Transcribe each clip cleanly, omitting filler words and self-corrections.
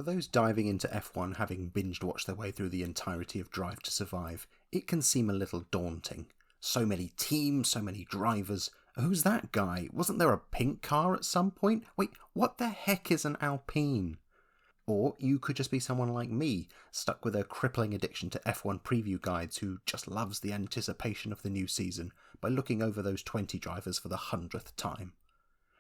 For those diving into F1 having binge-watched their way through the entirety of Drive to Survive, it can seem a little daunting. So many teams, so many drivers. Who's that guy? Wasn't there a pink car at some point? Wait, what the heck is an Alpine? Or you could just be someone like me, stuck with a crippling addiction to F1 preview guides who just loves the anticipation of the new season by looking over those 20 drivers for the 100th time.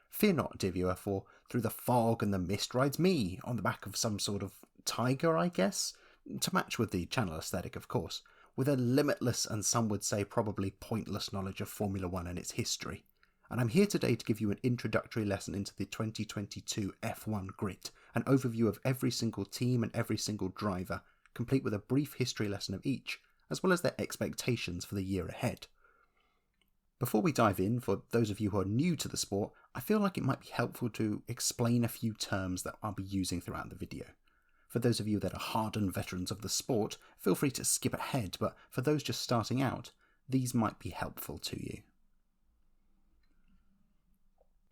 Fear not, dear viewer, for through the fog and the mist rides me, on the back of some sort of tiger, I guess? To match with the channel aesthetic, of course, with a limitless and some would say probably pointless knowledge of Formula 1 and its history. And I'm here today to give you an introductory lesson into the 2022 F1 grid, an overview of every single team and every single driver, complete with a brief history lesson of each, as well as their expectations for the year ahead. Before we dive in, for those of you who are new to the sport, I feel like it might be helpful to explain a few terms that I'll be using throughout the video. For those of you that are hardened veterans of the sport, feel free to skip ahead, but for those just starting out, these might be helpful to you.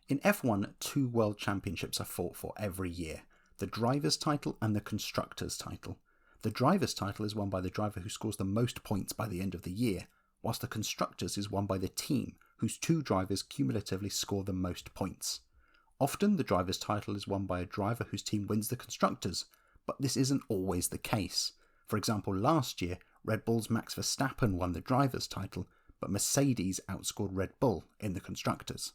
In F1, 2 world championships are fought for every year, the driver's title and the constructor's title. The driver's title is won by the driver who scores the most points by the end of the year, whilst the constructor's is won by the team whose 2 drivers cumulatively score the most points. Often the driver's title is won by a driver whose team wins the constructor's, but this isn't always the case. For example, last year, Red Bull's Max Verstappen won the driver's title, but Mercedes outscored Red Bull in the constructor's.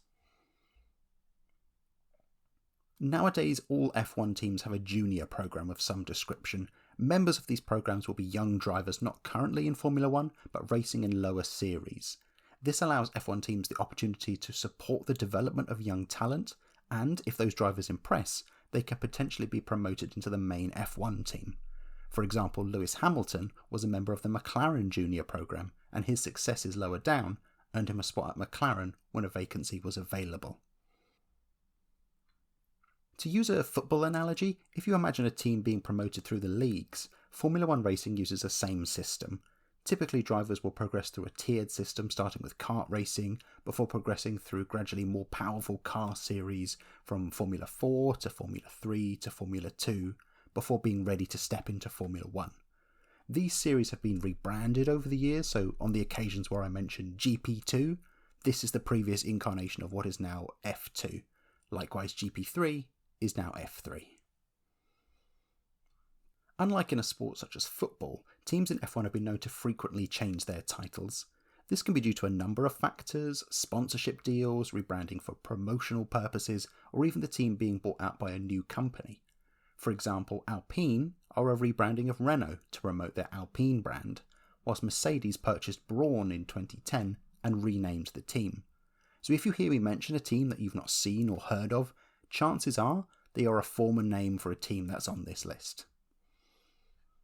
Nowadays, all F1 teams have a junior program of some description. Members of these programs will be young drivers not currently in Formula 1, but racing in lower series. This allows F1 teams the opportunity to support the development of young talent, and if those drivers impress, they can potentially be promoted into the main F1 team. For example, Lewis Hamilton was a member of the McLaren junior program, and his successes lower down earned him a spot at McLaren when a vacancy was available. To use a football analogy, if you imagine a team being promoted through the leagues, Formula 1 racing uses the same system. Typically, drivers will progress through a tiered system starting with kart racing, before progressing through gradually more powerful car series from Formula 4 to Formula 3 to Formula 2, before being ready to step into Formula 1. These series have been rebranded over the years, so on the occasions where I mentioned GP2, this is the previous incarnation of what is now F2. Likewise, GP3 is now F3. Unlike in a sport such as football, teams in F1 have been known to frequently change their titles. This can be due to a number of factors: sponsorship deals, rebranding for promotional purposes, or even the team being bought out by a new company. For example, Alpine are a rebranding of Renault to promote their Alpine brand, whilst Mercedes purchased Brawn in 2010 and renamed the team. So if you hear me mention a team that you've not seen or heard of, chances are they are a former name for a team that's on this list.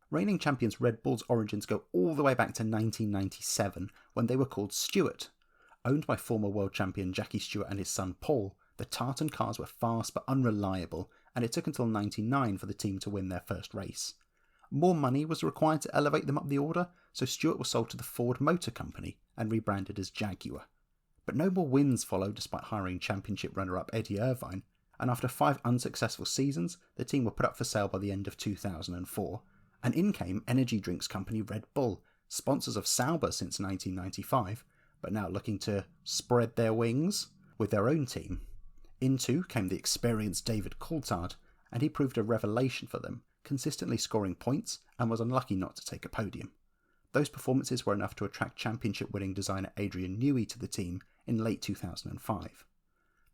Reigning champions Red Bull's origins go all the way back to 1997, when they were called Stewart. Owned by former world champion Jackie Stewart and his son Paul, the Tartan cars were fast but unreliable, and it took until 1999 for the team to win their first race. More money was required to elevate them up the order, so Stewart was sold to the Ford Motor Company and rebranded as Jaguar. But no more wins followed despite hiring championship runner-up Eddie Irvine, and after 5 unsuccessful seasons, the team were put up for sale by the end of 2004. And in came energy drinks company Red Bull, sponsors of Sauber since 1995, but now looking to spread their wings with their own team. In too came the experienced David Coulthard, and he proved a revelation for them, consistently scoring points and was unlucky not to take a podium. Those performances were enough to attract championship-winning designer Adrian Newey to the team in late 2005.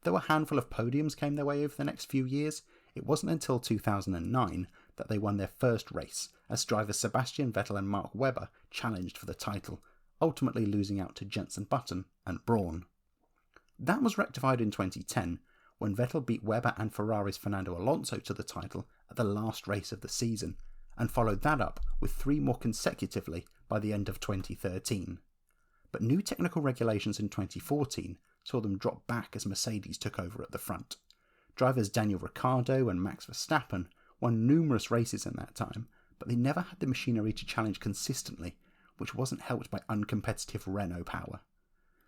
Though a handful of podiums came their way over the next few years, it wasn't until 2009 that they won their first race, as drivers Sebastian Vettel and Mark Webber challenged for the title, ultimately losing out to Jenson Button and Brawn. That was rectified in 2010, when Vettel beat Webber and Ferrari's Fernando Alonso to the title at the last race of the season, and followed that up with 3 more consecutively by the end of 2013. But new technical regulations in 2014 saw them drop back as Mercedes took over at the front. Drivers Daniel Ricciardo and Max Verstappen won numerous races in that time, but they never had the machinery to challenge consistently, which wasn't helped by uncompetitive Renault power.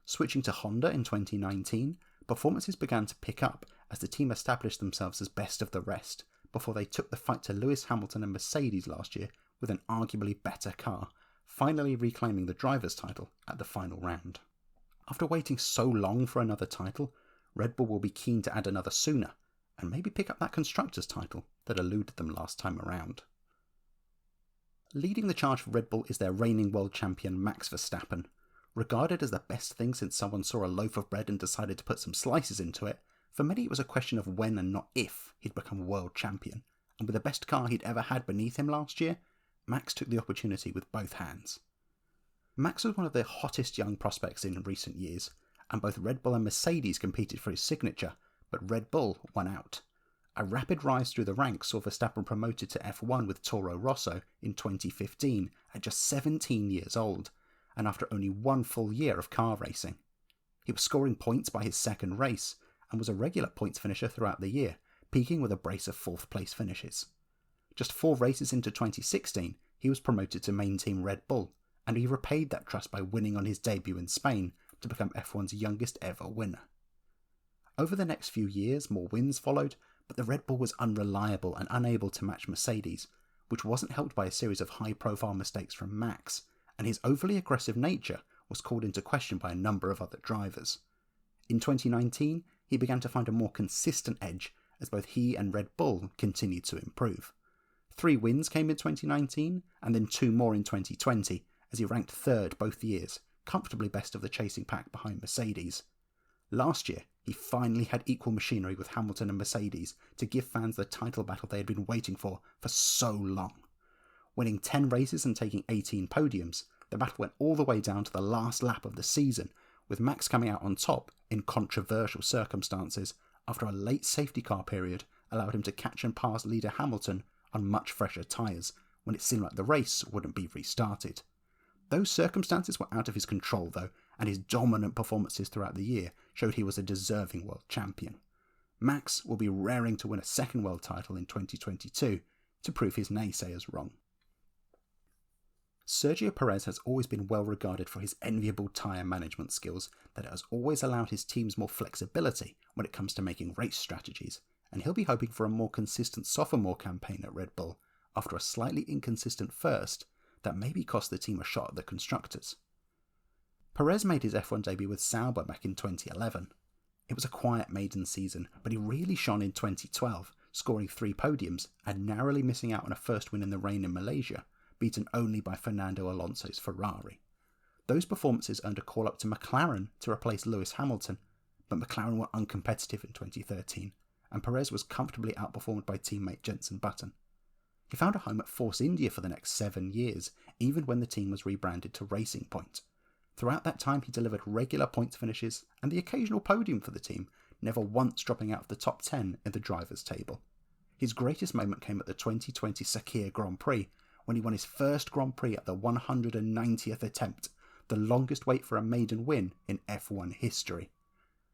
Switching to Honda in 2019, performances began to pick up as the team established themselves as best of the rest, before they took the fight to Lewis Hamilton and Mercedes last year with an arguably better car, finally reclaiming the driver's title at the final round. After waiting so long for another title, Red Bull will be keen to add another sooner, and maybe pick up that constructors' title that eluded them last time around. Leading the charge for Red Bull is their reigning world champion Max Verstappen. Regarded as the best thing since someone saw a loaf of bread and decided to put some slices into it, for many it was a question of when and not if he'd become world champion, and with the best car he'd ever had beneath him last year, Max took the opportunity with both hands. Max was one of the hottest young prospects in recent years, and both Red Bull and Mercedes competed for his signature, but Red Bull won out. A rapid rise through the ranks saw Verstappen promoted to F1 with Toro Rosso in 2015 at just 17 years old, and after only one full year of car racing. He was scoring points by his second race, and was a regular points finisher throughout the year, peaking with a brace of fourth place finishes. Just 4 races into 2016, he was promoted to main team Red Bull, and he repaid that trust by winning on his debut in Spain to become F1's youngest ever winner. Over the next few years, more wins followed, but the Red Bull was unreliable and unable to match Mercedes, which wasn't helped by a series of high-profile mistakes from Max, and his overly aggressive nature was called into question by a number of other drivers. In 2019, he began to find a more consistent edge as both he and Red Bull continued to improve. 3 wins came in 2019, and then 2 more in 2020, as he ranked third both years, comfortably best of the chasing pack behind Mercedes. Last year, he finally had equal machinery with Hamilton and Mercedes to give fans the title battle they had been waiting for so long. Winning 10 races and taking 18 podiums, the battle went all the way down to the last lap of the season, with Max coming out on top in controversial circumstances after a late safety car period allowed him to catch and pass leader Hamilton on much fresher tyres when it seemed like the race wouldn't be restarted. Those circumstances were out of his control though, and his dominant performances throughout the year showed he was a deserving world champion. Max will be raring to win a second world title in 2022 to prove his naysayers wrong. Sergio Pérez has always been well regarded for his enviable tyre management skills that has always allowed his teams more flexibility when it comes to making race strategies, and he'll be hoping for a more consistent sophomore campaign at Red Bull after a slightly inconsistent first that maybe cost the team a shot at the constructors. Pérez made his F1 debut with Sauber back in 2011. It was a quiet maiden season, but he really shone in 2012, scoring 3 podiums and narrowly missing out on a first win in the rain in Malaysia, beaten only by Fernando Alonso's Ferrari. Those performances earned a call-up to McLaren to replace Lewis Hamilton, but McLaren were uncompetitive in 2013, and Pérez was comfortably outperformed by teammate Jenson Button. He found a home at Force India for the next 7 years, even when the team was rebranded to Racing Point. Throughout that time he delivered regular points finishes and the occasional podium for the team, never once dropping out of the top 10 in the drivers' table. His greatest moment came at the 2020 Sakir Grand Prix, when he won his first Grand Prix at the 190th attempt, the longest wait for a maiden win in F1 history.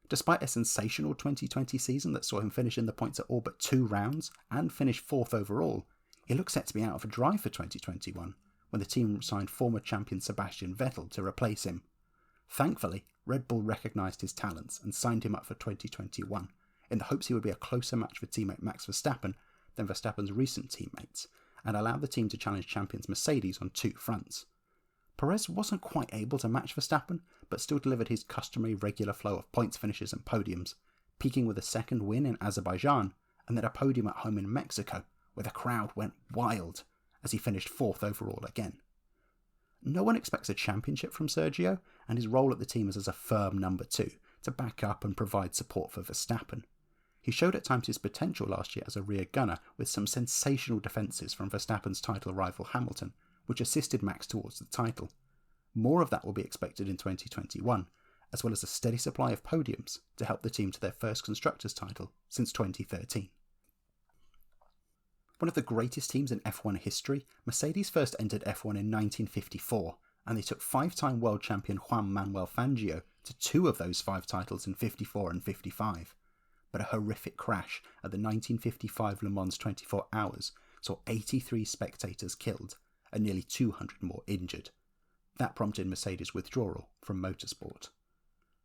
Despite a sensational 2020 season that saw him finish in the points at all but 2 rounds and finish 4th overall, he looks set to be out of a drive for 2021, when the team signed former champion Sebastian Vettel to replace him. Thankfully, Red Bull recognised his talents and signed him up for 2021, in the hopes he would be a closer match for teammate Max Verstappen than Verstappen's recent teammates, and allow the team to challenge champions Mercedes on 2 fronts. Pérez wasn't quite able to match Verstappen, but still delivered his customary regular flow of points finishes and podiums, peaking with a second win in Azerbaijan and then a podium at home in Mexico, where the crowd went wild as he finished 4th overall again. No one expects a championship from Sergio, and his role at the team is as a firm number 2 to back up and provide support for Verstappen. He showed at times his potential last year as a rear gunner with some sensational defences from Verstappen's title rival Hamilton, which assisted Max towards the title. More of that will be expected in 2021, as well as a steady supply of podiums to help the team to their first Constructors' title since 2013. One of the greatest teams in F1 history, Mercedes first entered F1 in 1954, and they took 5-time world champion Juan Manuel Fangio to 2 of those 5 titles in 54 and 55. But a horrific crash at the 1955 Le Mans 24 Hours saw 83 spectators killed and nearly 200 more injured. That prompted Mercedes' withdrawal from motorsport.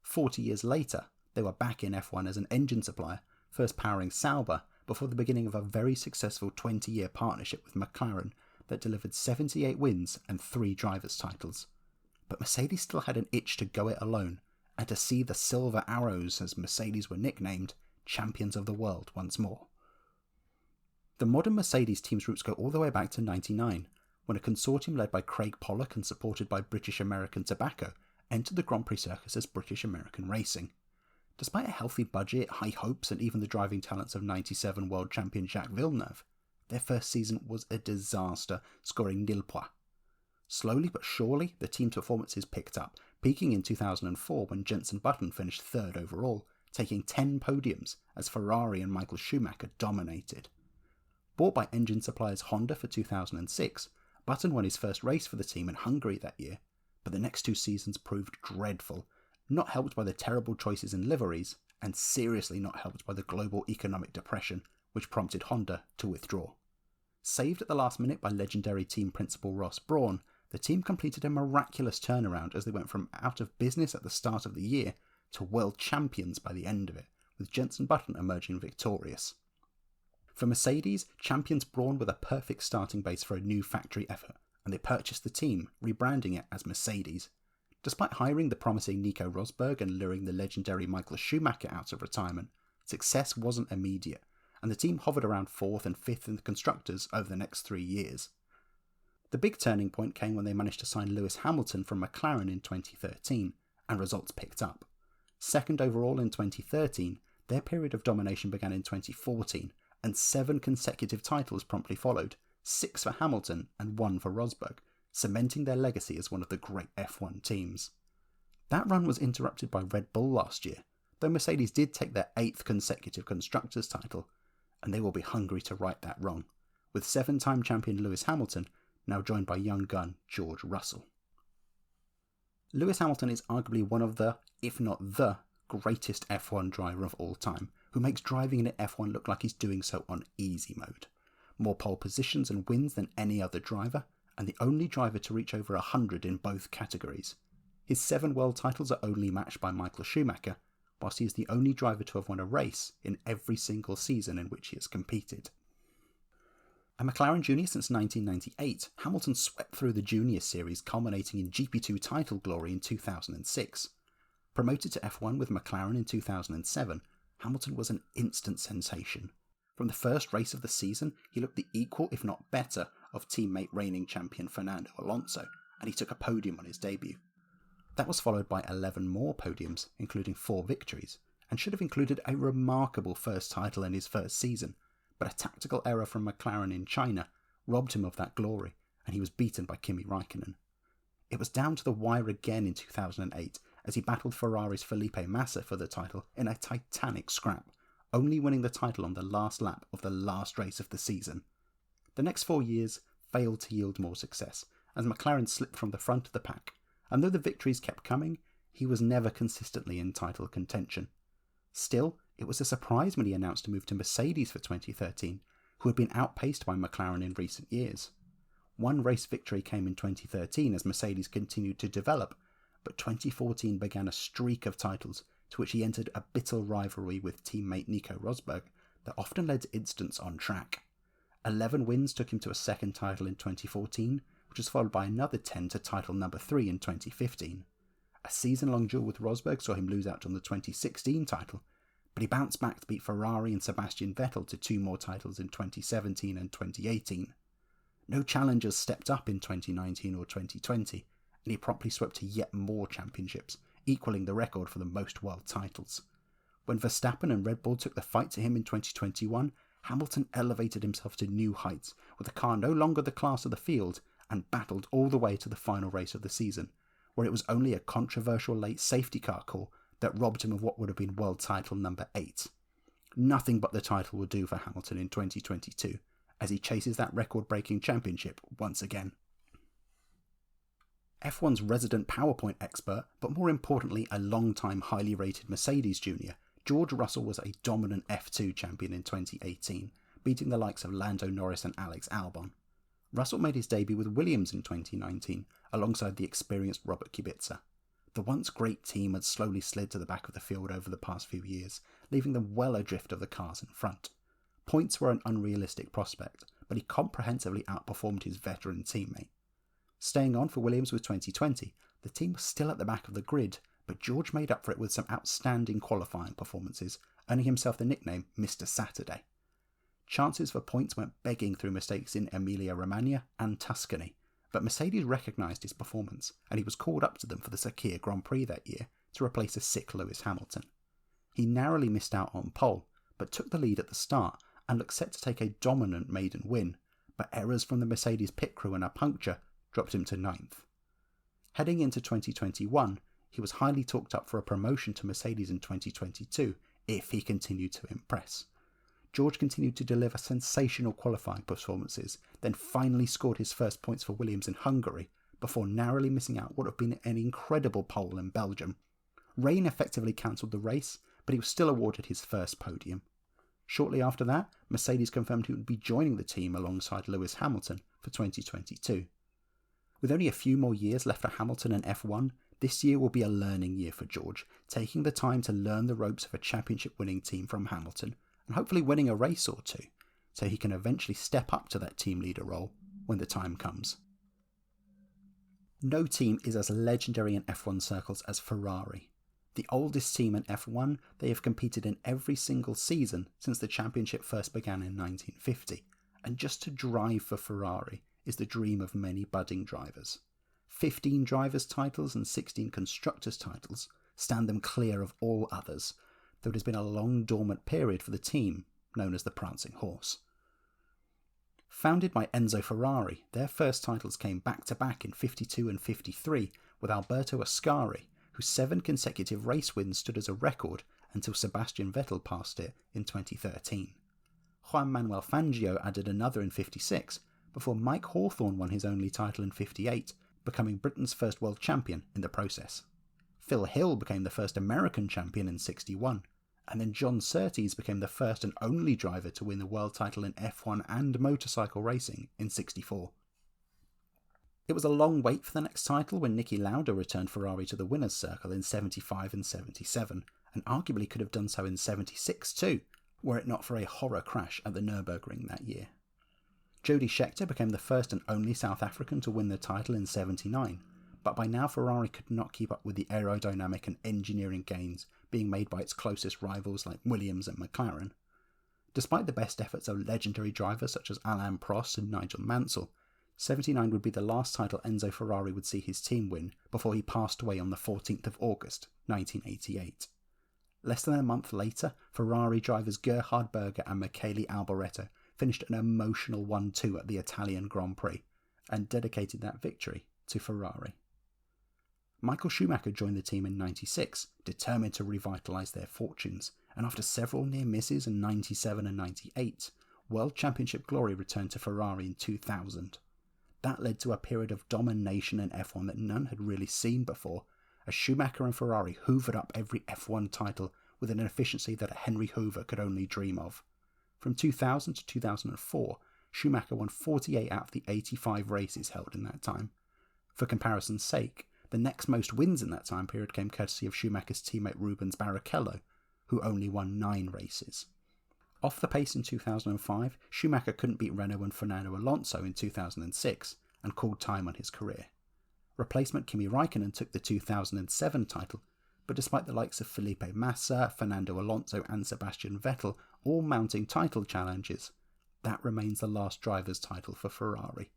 40 years later, they were back in F1 as an engine supplier, first powering Sauber, before the beginning of a very successful 20-year partnership with McLaren that delivered 78 wins and 3 drivers' titles. But Mercedes still had an itch to go it alone, and to see the Silver Arrows, as Mercedes were nicknamed, champions of the world once more. The modern Mercedes team's roots go all the way back to 1999, when a consortium led by Craig Pollock and supported by British American Tobacco entered the Grand Prix circus as British American Racing. Despite a healthy budget, high hopes, and even the driving talents of 97 world champion Jacques Villeneuve, their first season was a disaster, scoring nil points. Slowly but surely, the team's performances picked up, peaking in 2004 when Jenson Button finished third overall, taking 10 podiums as Ferrari and Michael Schumacher dominated. Bought by engine suppliers Honda for 2006, Button won his first race for the team in Hungary that year, but the next 2 seasons proved dreadful, not helped by the terrible choices in liveries, and seriously not helped by the global economic depression, which prompted Honda to withdraw. Saved at the last minute by legendary team principal Ross Brawn, the team completed a miraculous turnaround as they went from out of business at the start of the year to world champions by the end of it, with Jenson Button emerging victorious. For Mercedes, champions Brawn were the perfect starting base for a new factory effort, and they purchased the team, rebranding it as Mercedes. Despite hiring the promising Nico Rosberg and luring the legendary Michael Schumacher out of retirement, success wasn't immediate, and the team hovered around 4th and 5th in the constructors over the next 3 years. The big turning point came when they managed to sign Lewis Hamilton from McLaren in 2013, and results picked up. Second overall in 2013, their period of domination began in 2014, and 7 consecutive titles promptly followed, 6 for Hamilton and 1 for Rosberg, cementing their legacy as one of the great F1 teams. That run was interrupted by Red Bull last year, though Mercedes did take their 8th consecutive constructors title, and they will be hungry to right that wrong, with 7-time champion Lewis Hamilton now joined by young gun George Russell. Lewis Hamilton is arguably one of the, if not the, greatest F1 driver of all time, who makes driving in F1 look like he's doing so on easy mode. More pole positions and wins than any other driver, and the only driver to reach over 100 in both categories. His 7 world titles are only matched by Michael Schumacher, whilst he is the only driver to have won a race in every single season in which he has competed. A McLaren junior since 1998, Hamilton swept through the junior series, culminating in GP2 title glory in 2006. Promoted to F1 with McLaren in 2007, Hamilton was an instant sensation. From the first race of the season, he looked the equal, if not better, of teammate reigning champion Fernando Alonso, and he took a podium on his debut. That was followed by 11 more podiums, including 4 victories, and should have included a remarkable first title in his first season, but a tactical error from McLaren in China robbed him of that glory, and he was beaten by Kimi Räikkönen. It was down to the wire again in 2008 as he battled Ferrari's Felipe Massa for the title in a titanic scrap, only winning the title on the last lap of the last race of the season. The next 4 years failed to yield more success, as McLaren slipped from the front of the pack, and though the victories kept coming, he was never consistently in title contention. Still, it was a surprise when he announced a move to Mercedes for 2013, who had been outpaced by McLaren in recent years. One race victory came in 2013 as Mercedes continued to develop, but 2014 began a streak of titles to which he entered a bitter rivalry with teammate Nico Rosberg that often led to incidents on track. 11 wins took him to a second title in 2014, which was followed by another 10 to title number 3 in 2015. A season-long duel with Rosberg saw him lose out on the 2016 title, but he bounced back to beat Ferrari and Sebastian Vettel to 2 more titles in 2017 and 2018. No challengers stepped up in 2019 or 2020, and he promptly swept to yet more championships, equalling the record for the most world titles. When Verstappen and Red Bull took the fight to him in 2021, Hamilton elevated himself to new heights, with the car no longer the class of the field, and battled all the way to the final race of the season, where it was only a controversial late safety car call that robbed him of what would have been world title number 8. Nothing but the title will do for Hamilton in 2022, as he chases that record-breaking championship once again. F1's resident PowerPoint expert, but more importantly a long-time highly rated Mercedes junior, George Russell was a dominant F2 champion in 2018, beating the likes of Lando Norris and Alex Albon. Russell made his debut with Williams in 2019, alongside the experienced Robert Kubica. The once great team had slowly slid to the back of the field over the past few years, leaving them well adrift of the cars in front. Points were an unrealistic prospect, but he comprehensively outperformed his veteran teammate. Staying on for Williams with 2020, the team was still at the back of the grid, but George made up for it with some outstanding qualifying performances, earning himself the nickname Mr. Saturday. Chances for points went begging through mistakes in Emilia-Romagna and Tuscany, but Mercedes recognised his performance, and he was called up to them for the Sakir Grand Prix that year to replace a sick Lewis Hamilton. He narrowly missed out on pole, but took the lead at the start and looked set to take a dominant maiden win, but errors from the Mercedes pit crew and a puncture dropped him to 9th. Heading into 2021, he was highly talked up for a promotion to Mercedes in 2022 if he continued to impress. George continued to deliver sensational qualifying performances, then finally scored his first points for Williams in Hungary, before narrowly missing out what would have been an incredible pole in Belgium. Rain effectively cancelled the race, but he was still awarded his first podium. Shortly after that, Mercedes confirmed he would be joining the team alongside Lewis Hamilton for 2022. With only a few more years left for Hamilton and F1, this year will be a learning year for George, taking the time to learn the ropes of a championship-winning team from Hamilton, and hopefully winning a race or two, so he can eventually step up to that team leader role when the time comes. No team is as legendary in F1 circles as Ferrari. The oldest team in F1, they have competed in every single season since the championship first began in 1950, and just to drive for Ferrari is the dream of many budding drivers. 15 drivers' titles and 16 constructors' titles stand them clear of all others, though it has been a long dormant period for the team, known as the Prancing Horse. Founded by Enzo Ferrari, their first titles came back-to-back in 52 and 53 with Alberto Ascari, whose 7 consecutive race wins stood as a record until Sebastian Vettel passed it in 2013. Juan Manuel Fangio added another in 56, before Mike Hawthorn won his only title in 58, becoming Britain's first world champion in the process. Phil Hill became the first American champion in 61, and then John Surtees became the first and only driver to win the world title in F1 and motorcycle racing in 64. It was a long wait for the next title when Niki Lauda returned Ferrari to the winner's circle in 75 and 77, and arguably could have done so in 76 too, were it not for a horror crash at the Nürburgring that year. Jody Scheckter became the first and only South African to win the title in 79, but by now Ferrari could not keep up with the aerodynamic and engineering gains being made by its closest rivals like Williams and McLaren. Despite the best efforts of legendary drivers such as Alain Prost and Nigel Mansell, 79 would be the last title Enzo Ferrari would see his team win before he passed away on the 14th of August, 1988. Less than a month later, Ferrari drivers Gerhard Berger and Michele Alboreto finished an emotional 1-2 at the Italian Grand Prix, and dedicated that victory to Ferrari. Michael Schumacher joined the team in 96, determined to revitalise their fortunes, and after several near misses in 97 and 98, World Championship glory returned to Ferrari in 2000. That led to a period of domination in F1 that none had really seen before, as Schumacher and Ferrari hoovered up every F1 title with an efficiency that a Henry Hoover could only dream of. From 2000 to 2004, Schumacher won 48 out of the 85 races held in that time. For comparison's sake, the next most wins in that time period came courtesy of Schumacher's teammate Rubens Barrichello, who only won 9 races. Off the pace in 2005, Schumacher couldn't beat Renault and Fernando Alonso in 2006 and called time on his career. Replacement Kimi Raikkonen took the 2007 title, but despite the likes of Felipe Massa, Fernando Alonso and Sebastian Vettel all mounting title challenges, that remains the last driver's title for Ferrari.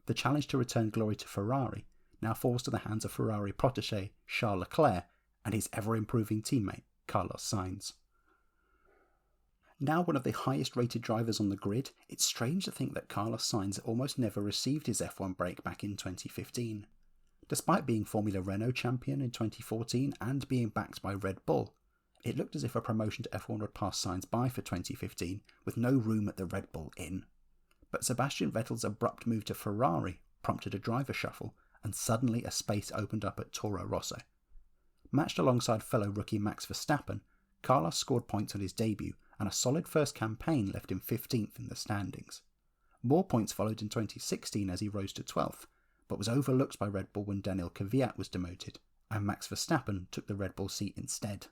The challenge to return glory to Ferrari now falls to the hands of Ferrari protégé Charles Leclerc and his ever-improving teammate Carlos Sainz. Now one of the highest rated drivers on the grid, it's strange to think that Carlos Sainz almost never received his F1 break back in 2015. Despite being Formula Renault champion in 2014 and being backed by Red Bull, it looked as if a promotion to F1 would pass Sainz by for 2015 with no room at the Red Bull Inn. But Sebastian Vettel's abrupt move to Ferrari prompted a driver shuffle, and suddenly a space opened up at Toro Rosso. Matched alongside fellow rookie Max Verstappen, Carlos scored points on his debut, and a solid first campaign left him 15th in the standings. More points followed in 2016 as he rose to 12th, but was overlooked by Red Bull when Daniel Kvyat was demoted, and Max Verstappen took the Red Bull seat instead.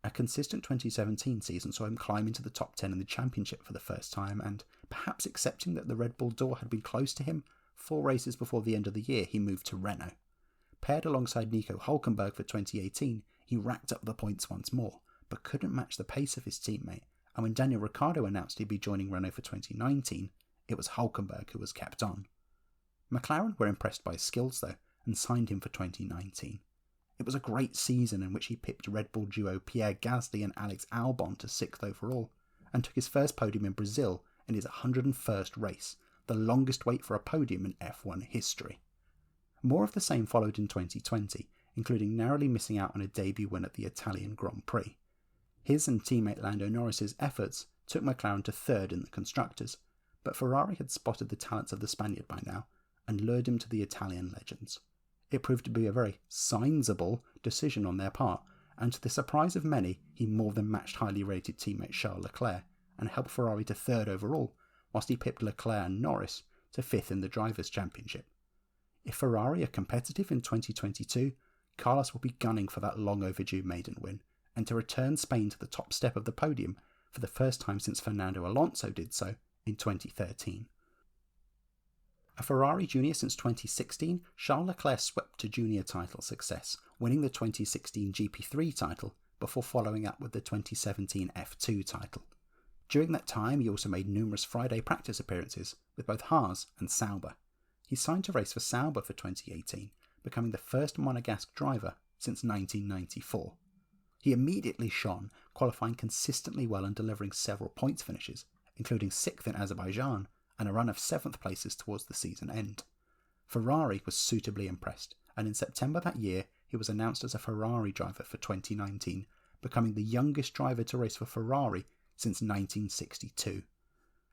A consistent 2017 season saw him climb into the top 10 in the championship for the first time, and perhaps accepting that the Red Bull door had been closed to him, 4 races before the end of the year he moved to Renault. Paired alongside Nico Hülkenberg for 2018, he racked up the points once more, but couldn't match the pace of his teammate, and when Daniel Ricciardo announced he'd be joining Renault for 2019, it was Hülkenberg who was kept on. McLaren were impressed by his skills though, and signed him for 2019. It was a great season in which he pipped Red Bull duo Pierre Gasly and Alex Albon to 6th overall, and took his first podium in Brazil in his 101st race, the longest wait for a podium in F1 history. More of the same followed in 2020, including narrowly missing out on a debut win at the Italian Grand Prix. His and teammate Lando Norris's efforts took McLaren to 3rd in the Constructors, but Ferrari had spotted the talents of the Spaniard by now, and lured him to the Italian legends. It proved to be a very Sainzable decision on their part, and to the surprise of many, he more than matched highly rated teammate Charles Leclerc, and helped Ferrari to 3rd overall, whilst he pipped Leclerc and Norris to 5th in the Drivers' Championship. If Ferrari are competitive in 2022, Carlos will be gunning for that long overdue maiden win, and to return Spain to the top step of the podium for the first time since Fernando Alonso did so in 2013. A Ferrari junior since 2016, Charles Leclerc swept to junior title success, winning the 2016 GP3 title before following up with the 2017 F2 title. During that time, he also made numerous Friday practice appearances with both Haas and Sauber. He signed to race for Sauber for 2018, becoming the first Monegasque driver since 1994. He immediately shone, qualifying consistently well and delivering several points finishes, including 6th in Azerbaijan and a run of 7th places towards the season end. Ferrari was suitably impressed, and in September that year he was announced as a Ferrari driver for 2019, becoming the youngest driver to race for Ferrari since 1962.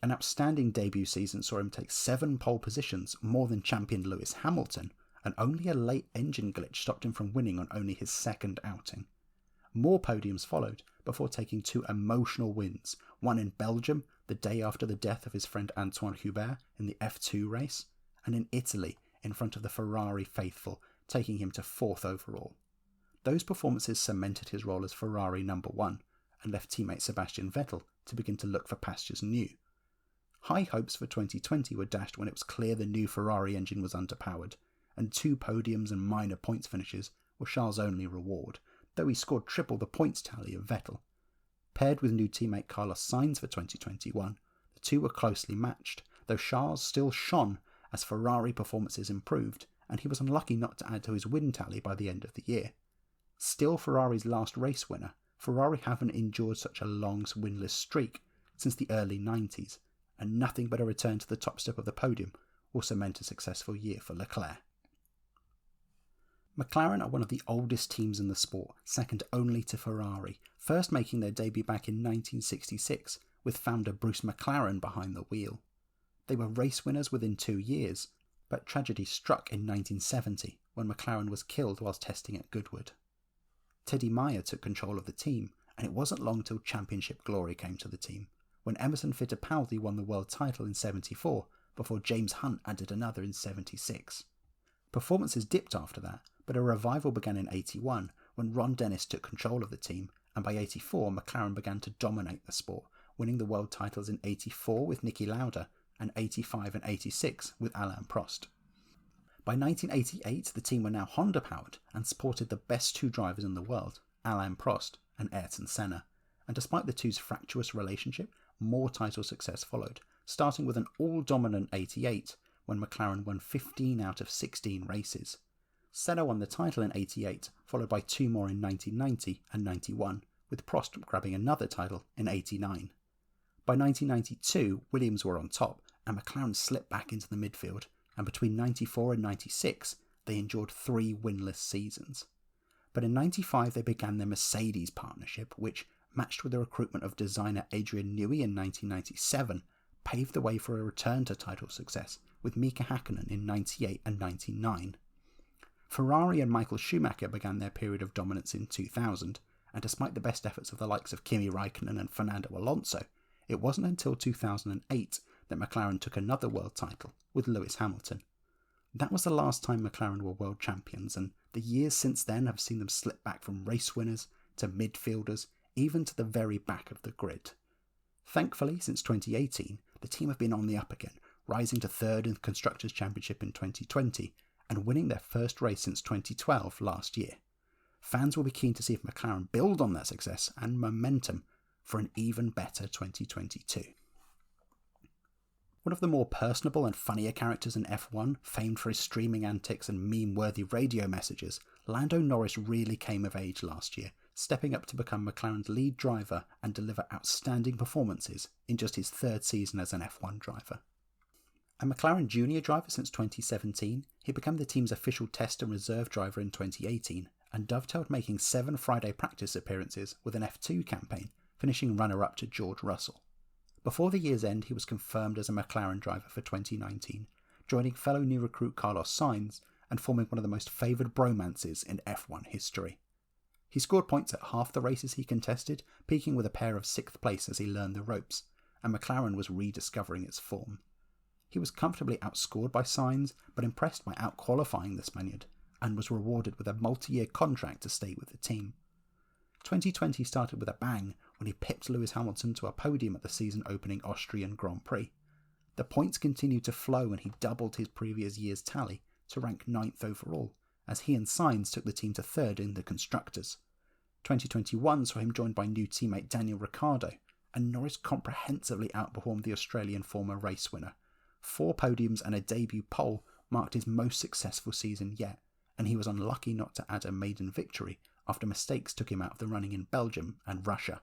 An outstanding debut season saw him take 7 pole positions, more than champion Lewis Hamilton, and only a late engine glitch stopped him from winning on only his 2nd outing. More podiums followed before taking 2 emotional wins, one in Belgium the day after the death of his friend Antoine Hubert in the F2 race, and in Italy in front of the Ferrari faithful, taking him to 4th overall. Those performances cemented his role as Ferrari number 1 and left teammate Sebastian Vettel to begin to look for pastures new. High hopes for 2020 were dashed when it was clear the new Ferrari engine was underpowered, and 2 podiums and minor points finishes were Charles' only reward, though he scored triple the points tally of Vettel. Paired with new teammate Carlos Sainz for 2021, the two were closely matched, though Charles still shone as Ferrari performances improved, and he was unlucky not to add to his win tally by the end of the year. Still Ferrari's last race winner, Ferrari haven't endured such a long winless streak since the early 90s, and nothing but a return to the top step of the podium also meant a successful year for Leclerc. McLaren are one of the oldest teams in the sport, second only to Ferrari, first making their debut back in 1966 with founder Bruce McLaren behind the wheel. They were race winners within 2 years, but tragedy struck in 1970 when McLaren was killed whilst testing at Goodwood. Teddy Meyer took control of the team, and it wasn't long till championship glory came to the team, when Emerson Fittipaldi won the world title in 74 before James Hunt added another in 76. Performances dipped after that, but a revival began in 81 when Ron Dennis took control of the team, and by 84 McLaren began to dominate the sport, winning the world titles in 84 with Niki Lauda and 85 and 86 with Alain Prost. By 1988 the team were now Honda powered and supported the best 2 drivers in the world, Alain Prost and Ayrton Senna, and despite the two's fractious relationship, more title success followed, starting with an all-dominant 88 when McLaren won 15 out of 16 races. Senna won the title in 88, followed by 2 more in 1990 and 91, with Prost grabbing another title in 89. By 1992, Williams were on top, and McLaren slipped back into the midfield, and between 94 and 96, they endured 3 winless seasons. But in 95 they began their Mercedes partnership, which, matched with the recruitment of designer Adrian Newey in 1997, paved the way for a return to title success, with Mika Hakkinen in 98 and 99. Ferrari and Michael Schumacher began their period of dominance in 2000, and despite the best efforts of the likes of Kimi Raikkonen and Fernando Alonso, it wasn't until 2008 that McLaren took another world title with Lewis Hamilton. That was the last time McLaren were world champions, and the years since then have seen them slip back from race winners to midfielders even to the very back of the grid. Thankfully, since 2018, the team have been on the up again, rising to third in the Constructors' Championship in 2020 and winning their first race since 2012 last year. Fans will be keen to see if McLaren build on that success and momentum for an even better 2022. One of the more personable and funnier characters in F1, famed for his streaming antics and meme-worthy radio messages, Lando Norris really came of age last year, stepping up to become McLaren's lead driver and deliver outstanding performances in just his third season as an F1 driver. A McLaren junior driver since 2017, he became the team's official test and reserve driver in 2018 and dovetailed making 7 Friday practice appearances with an F2 campaign, finishing runner-up to George Russell. Before the year's end, he was confirmed as a McLaren driver for 2019, joining fellow new recruit Carlos Sainz and forming one of the most favoured bromances in F1 history. He scored points at half the races he contested, peaking with a pair of 6th place as he learned the ropes, and McLaren was rediscovering its form. He was comfortably outscored by Sainz, but impressed by outqualifying the Spaniard, and was rewarded with a multi-year contract to stay with the team. 2020 started with a bang when he pipped Lewis Hamilton to a podium at the season-opening Austrian Grand Prix. The points continued to flow and he doubled his previous year's tally to rank 9th overall, as he and Sainz took the team to 3rd in the Constructors. 2021 saw him joined by new teammate Daniel Ricciardo, and Norris comprehensively outperformed the Australian former race winner. 4 podiums and a debut pole marked his most successful season yet, and he was unlucky not to add a maiden victory after mistakes took him out of the running in Belgium and Russia.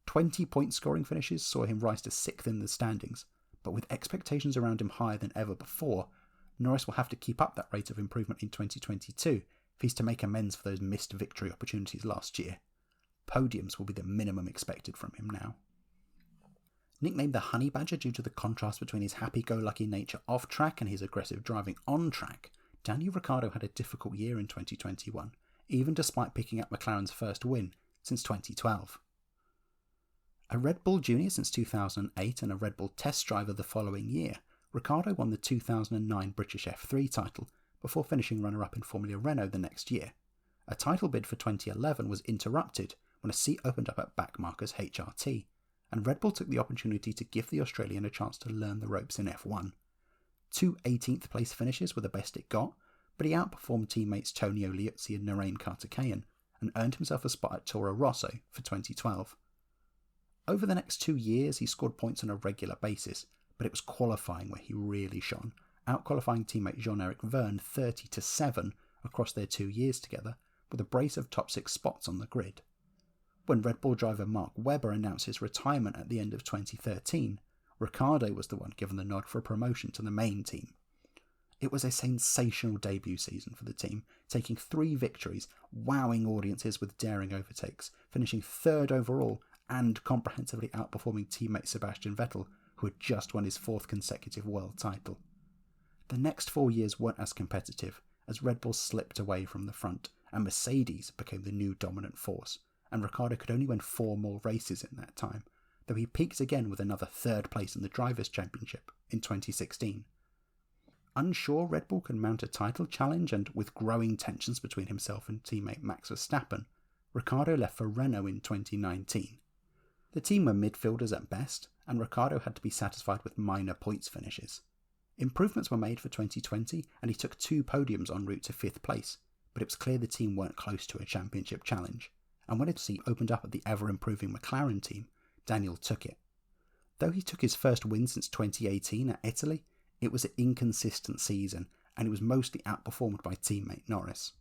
20 point scoring finishes saw him rise to 6th in the standings, but with expectations around him higher than ever before, Norris will have to keep up that rate of improvement in 2022 if he's to make amends for those missed victory opportunities last year. Podiums will be the minimum expected from him now. Nicknamed the Honey Badger due to the contrast between his happy-go-lucky nature off-track and his aggressive driving on-track, Daniel Ricciardo had a difficult year in 2021, even despite picking up McLaren's first win since 2012. A Red Bull junior since 2008 and a Red Bull test driver the following year, Ricciardo won the 2009 British F3 title before finishing runner-up in Formula Renault the next year. A title bid for 2011 was interrupted when a seat opened up at backmarker's HRT, and Red Bull took the opportunity to give the Australian a chance to learn the ropes in F1. 2 18th place finishes were the best it got, but he outperformed teammates Tonio Liuzzi and Narain Kartikeyan and earned himself a spot at Toro Rosso for 2012. Over the next 2 years he scored points on a regular basis, but it was qualifying where he really shone, outqualifying teammate Jean-Eric Vergne 30-7 across their 2 years together, with a brace of top 6 spots on the grid. When Red Bull driver Mark Webber announced his retirement at the end of 2013, Ricciardo was the one given the nod for a promotion to the main team. It was a sensational debut season for the team, taking 3 victories, wowing audiences with daring overtakes, finishing 3rd overall and comprehensively outperforming teammate Sebastian Vettel, who had just won his 4th consecutive world title. The next 4 years weren't as competitive, as Red Bull slipped away from the front, and Mercedes became the new dominant force, and Ricciardo could only win 4 more races in that time, though he peaked again with another 3rd place in the Drivers' Championship in 2016. Unsure Red Bull can mount a title challenge, and with growing tensions between himself and teammate Max Verstappen, Ricciardo left for Renault in 2019. The team were midfielders at best, and Ricciardo had to be satisfied with minor points finishes. Improvements were made for 2020, and he took 2 podiums en route to 5th place, but it was clear the team weren't close to a championship challenge, and when his seat opened up at the ever-improving McLaren team, Daniel took it. Though he took his first win since 2018 at Italy, it was an inconsistent season, and he was mostly outperformed by teammate Norris.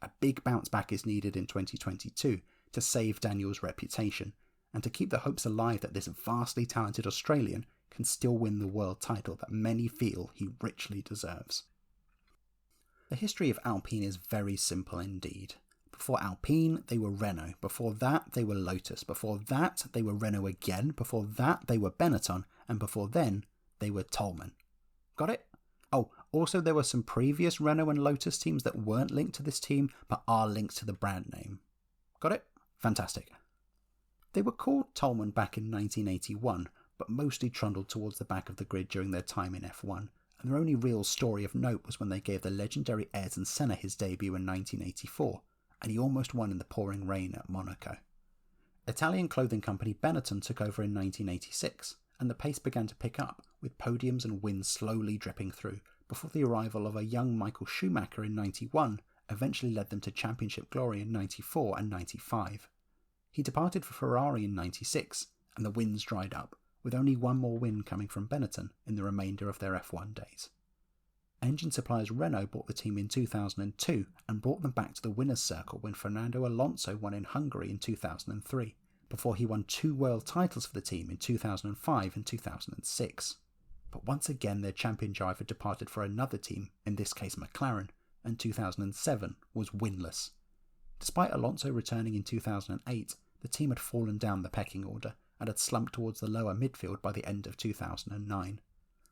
A big bounce back is needed in 2022 to save Daniel's reputation, and to keep the hopes alive that this vastly talented Australian can still win the world title that many feel he richly deserves. The history of Alpine is very simple indeed. Before Alpine, they were Renault. Before that, they were Lotus. Before that, they were Renault again. Before that, they were Benetton. And before then, they were Toleman. Got it? Oh, also there were some previous Renault and Lotus teams that weren't linked to this team, but are linked to the brand name. Got it? Fantastic. They were called Toleman back in 1981, but mostly trundled towards the back of the grid during their time in F1, and their only real story of note was when they gave the legendary Ayrton Senna his debut in 1984, and he almost won in the pouring rain at Monaco. Italian clothing company Benetton took over in 1986, and the pace began to pick up, with podiums and wins slowly dripping through, before the arrival of a young Michael Schumacher in 91 eventually led them to championship glory in 94 and 95. He departed for Ferrari in 96, and the wins dried up, with only one more win coming from Benetton in the remainder of their F1 days. Engine suppliers Renault bought the team in 2002 and brought them back to the winner's circle when Fernando Alonso won in Hungary in 2003, before he won 2 world titles for the team in 2005 and 2006. But once again their champion driver departed for another team, in this case McLaren, and 2007 was winless. Despite Alonso returning in 2008, the team had fallen down the pecking order and had slumped towards the lower midfield by the end of 2009.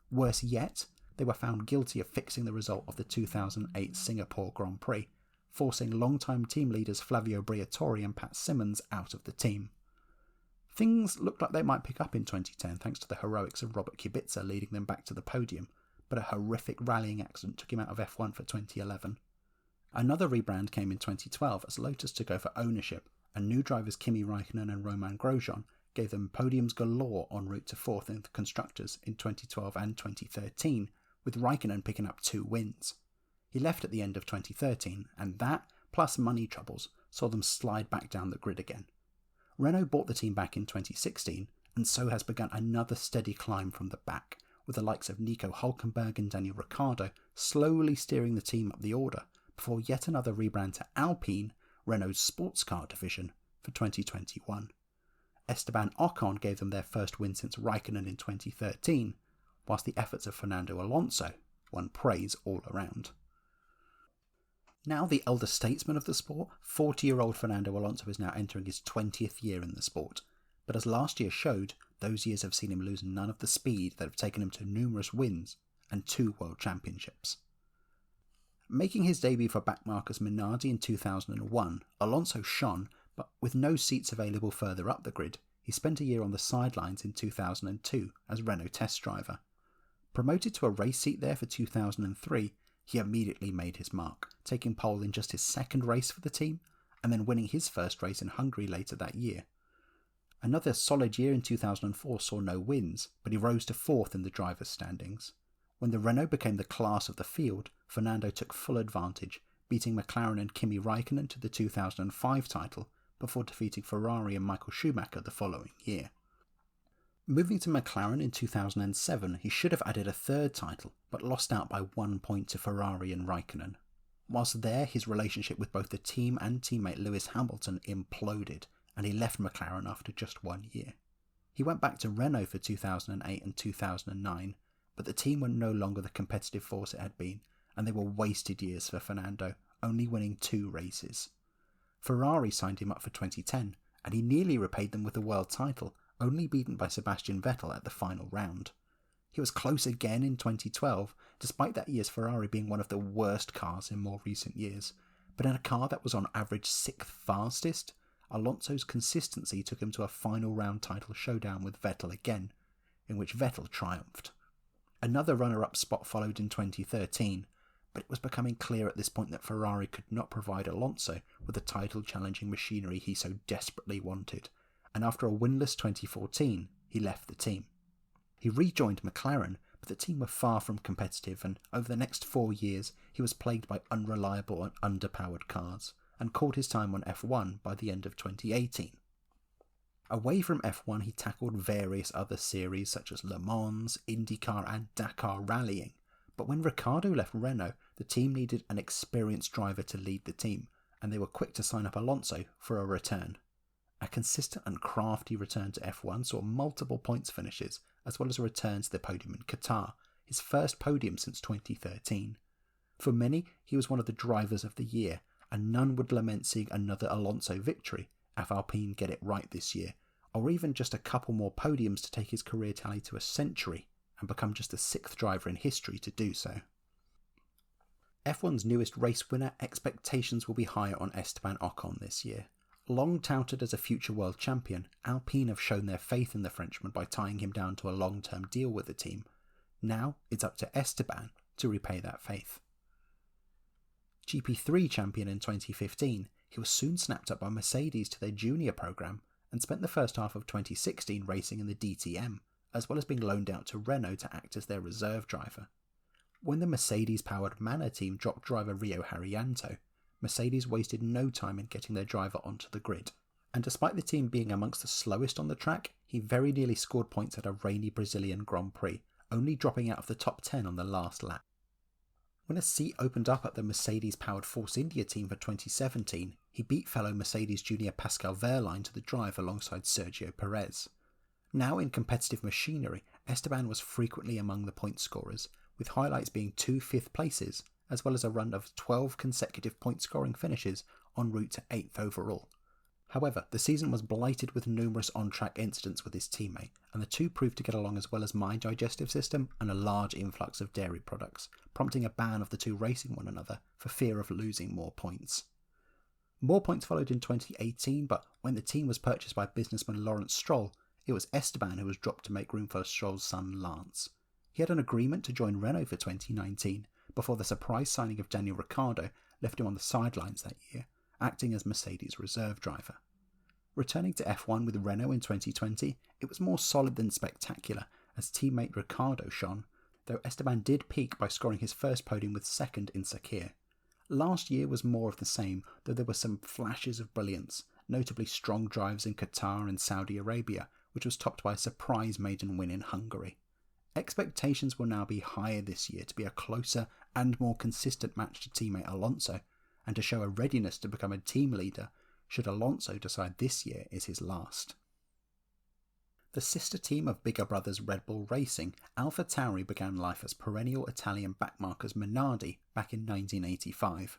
Worse yet, they were found guilty of fixing the result of the 2008 Singapore Grand Prix, forcing long-time team leaders Flavio Briatore and Pat Symonds out of the team. Things looked like they might pick up in 2010 thanks to the heroics of Robert Kubica leading them back to the podium, but a horrific rallying accident took him out of F1 for 2011. Another rebrand came in 2012 as Lotus took over ownership, and new drivers Kimi Räikkönen and Romain Grosjean gave them podiums galore en route to 4th in the Constructors in 2012 and 2013, with Räikkönen picking up 2 wins. He left at the end of 2013, and that, plus money troubles, saw them slide back down the grid again. Renault bought the team back in 2016, and so has begun another steady climb from the back, with the likes of Nico Hülkenberg and Daniel Ricciardo slowly steering the team up the order, before yet another rebrand to Alpine, Renault's sports car division, for 2021. Esteban Ocon gave them their first win since Räikkönen in 2013, whilst the efforts of Fernando Alonso won praise all around. Now the elder statesman of the sport, 40-year-old Fernando Alonso is now entering his 20th year in the sport, but as last year showed, those years have seen him lose none of the speed that have taken him to numerous wins and 2 world championships. Making his debut for back Marcus Minardi in 2001, Alonso shone, but with no seats available further up the grid, he spent a year on the sidelines in 2002 as Renault test driver. Promoted to a race seat there for 2003, he immediately made his mark, taking pole in just his second race for the team, and then winning his first race in Hungary later that year. Another solid year in 2004 saw no wins, but he rose to 4th in the drivers' standings. When the Renault became the class of the field, Fernando took full advantage, beating McLaren and Kimi Räikkönen to the 2005 title, before defeating Ferrari and Michael Schumacher the following year. Moving to McLaren in 2007, he should have added a 3rd title, but lost out by 1 point to Ferrari and Räikkönen. Whilst there, his relationship with both the team and teammate Lewis Hamilton imploded, and he left McLaren after just 1 year. He went back to Renault for 2008 and 2009, but the team were no longer the competitive force it had been, and they were wasted years for Fernando, only winning 2 races. Ferrari signed him up for 2010, and he nearly repaid them with a world title, only beaten by Sebastian Vettel at the final round. He was close again in 2012, despite that year's Ferrari being one of the worst cars in more recent years, but in a car that was on average 6th fastest, Alonso's consistency took him to a final round title showdown with Vettel again, in which Vettel triumphed. Another runner-up spot followed in 2013, but it was becoming clear at this point that Ferrari could not provide Alonso with the title-challenging machinery he so desperately wanted, and after a winless 2014, he left the team. He rejoined McLaren, but the team were far from competitive, and over the next 4 years he was plagued by unreliable and underpowered cars, and called his time on F1 by the end of 2018. Away from F1 he tackled various other series such as Le Mans, IndyCar and Dakar rallying, but when Ricciardo left Renault, the team needed an experienced driver to lead the team, and they were quick to sign up Alonso for a return. A consistent and crafty return to F1 saw multiple points finishes, as well as a return to the podium in Qatar, his first podium since 2013. For many, he was one of the drivers of the year, and none would lament seeing another Alonso victory if Alpine get it right this year, or even just a couple more podiums to take his career tally to a century and become just the 6th driver in history to do so. F1's newest race winner, expectations will be higher on Esteban Ocon this year. Long touted as a future world champion, Alpine have shown their faith in the Frenchman by tying him down to a long-term deal with the team. Now it's up to Esteban to repay that faith. GP3 champion in 2015, he was soon snapped up by Mercedes to their junior programme, and spent the first half of 2016 racing in the DTM, as well as being loaned out to Renault to act as their reserve driver. When the Mercedes-powered Manor team dropped driver Rio Haryanto, Mercedes wasted no time in getting their driver onto the grid, and despite the team being amongst the slowest on the track, he very nearly scored points at a rainy Brazilian Grand Prix, only dropping out of the top 10 on the last lap. When a seat opened up at the Mercedes-powered Force India team for 2017, he beat fellow Mercedes junior Pascal Wehrlein to the drive alongside Sergio Pérez. Now in competitive machinery, Esteban was frequently among the point scorers, with highlights being 2 fifth places, as well as a run of 12 consecutive point-scoring finishes en route to 8th overall. However, the season was blighted with numerous on-track incidents with his teammate, and the two proved to get along as well as my digestive system and a large influx of dairy products, prompting a ban of the two racing one another for fear of losing more points. More points followed in 2018, but when the team was purchased by businessman Lawrence Stroll, it was Esteban who was dropped to make room for Stroll's son Lance. He had an agreement to join Renault for 2019, before the surprise signing of Daniel Ricciardo left him on the sidelines that year, acting as Mercedes' reserve driver. Returning to F1 with Renault in 2020, it was more solid than spectacular, as teammate Ricciardo shone, though Esteban did peak by scoring his first podium with second in Sakir. Last year was more of the same, though there were some flashes of brilliance, notably strong drives in Qatar and Saudi Arabia, which was topped by a surprise maiden win in Hungary. Expectations will now be higher this year to be a closer and more consistent match to teammate Alonso, and to show a readiness to become a team leader should Alonso decide this year is his last. The sister team of bigger brothers Red Bull Racing, AlphaTauri began life as perennial Italian backmarkers Minardi back in 1985.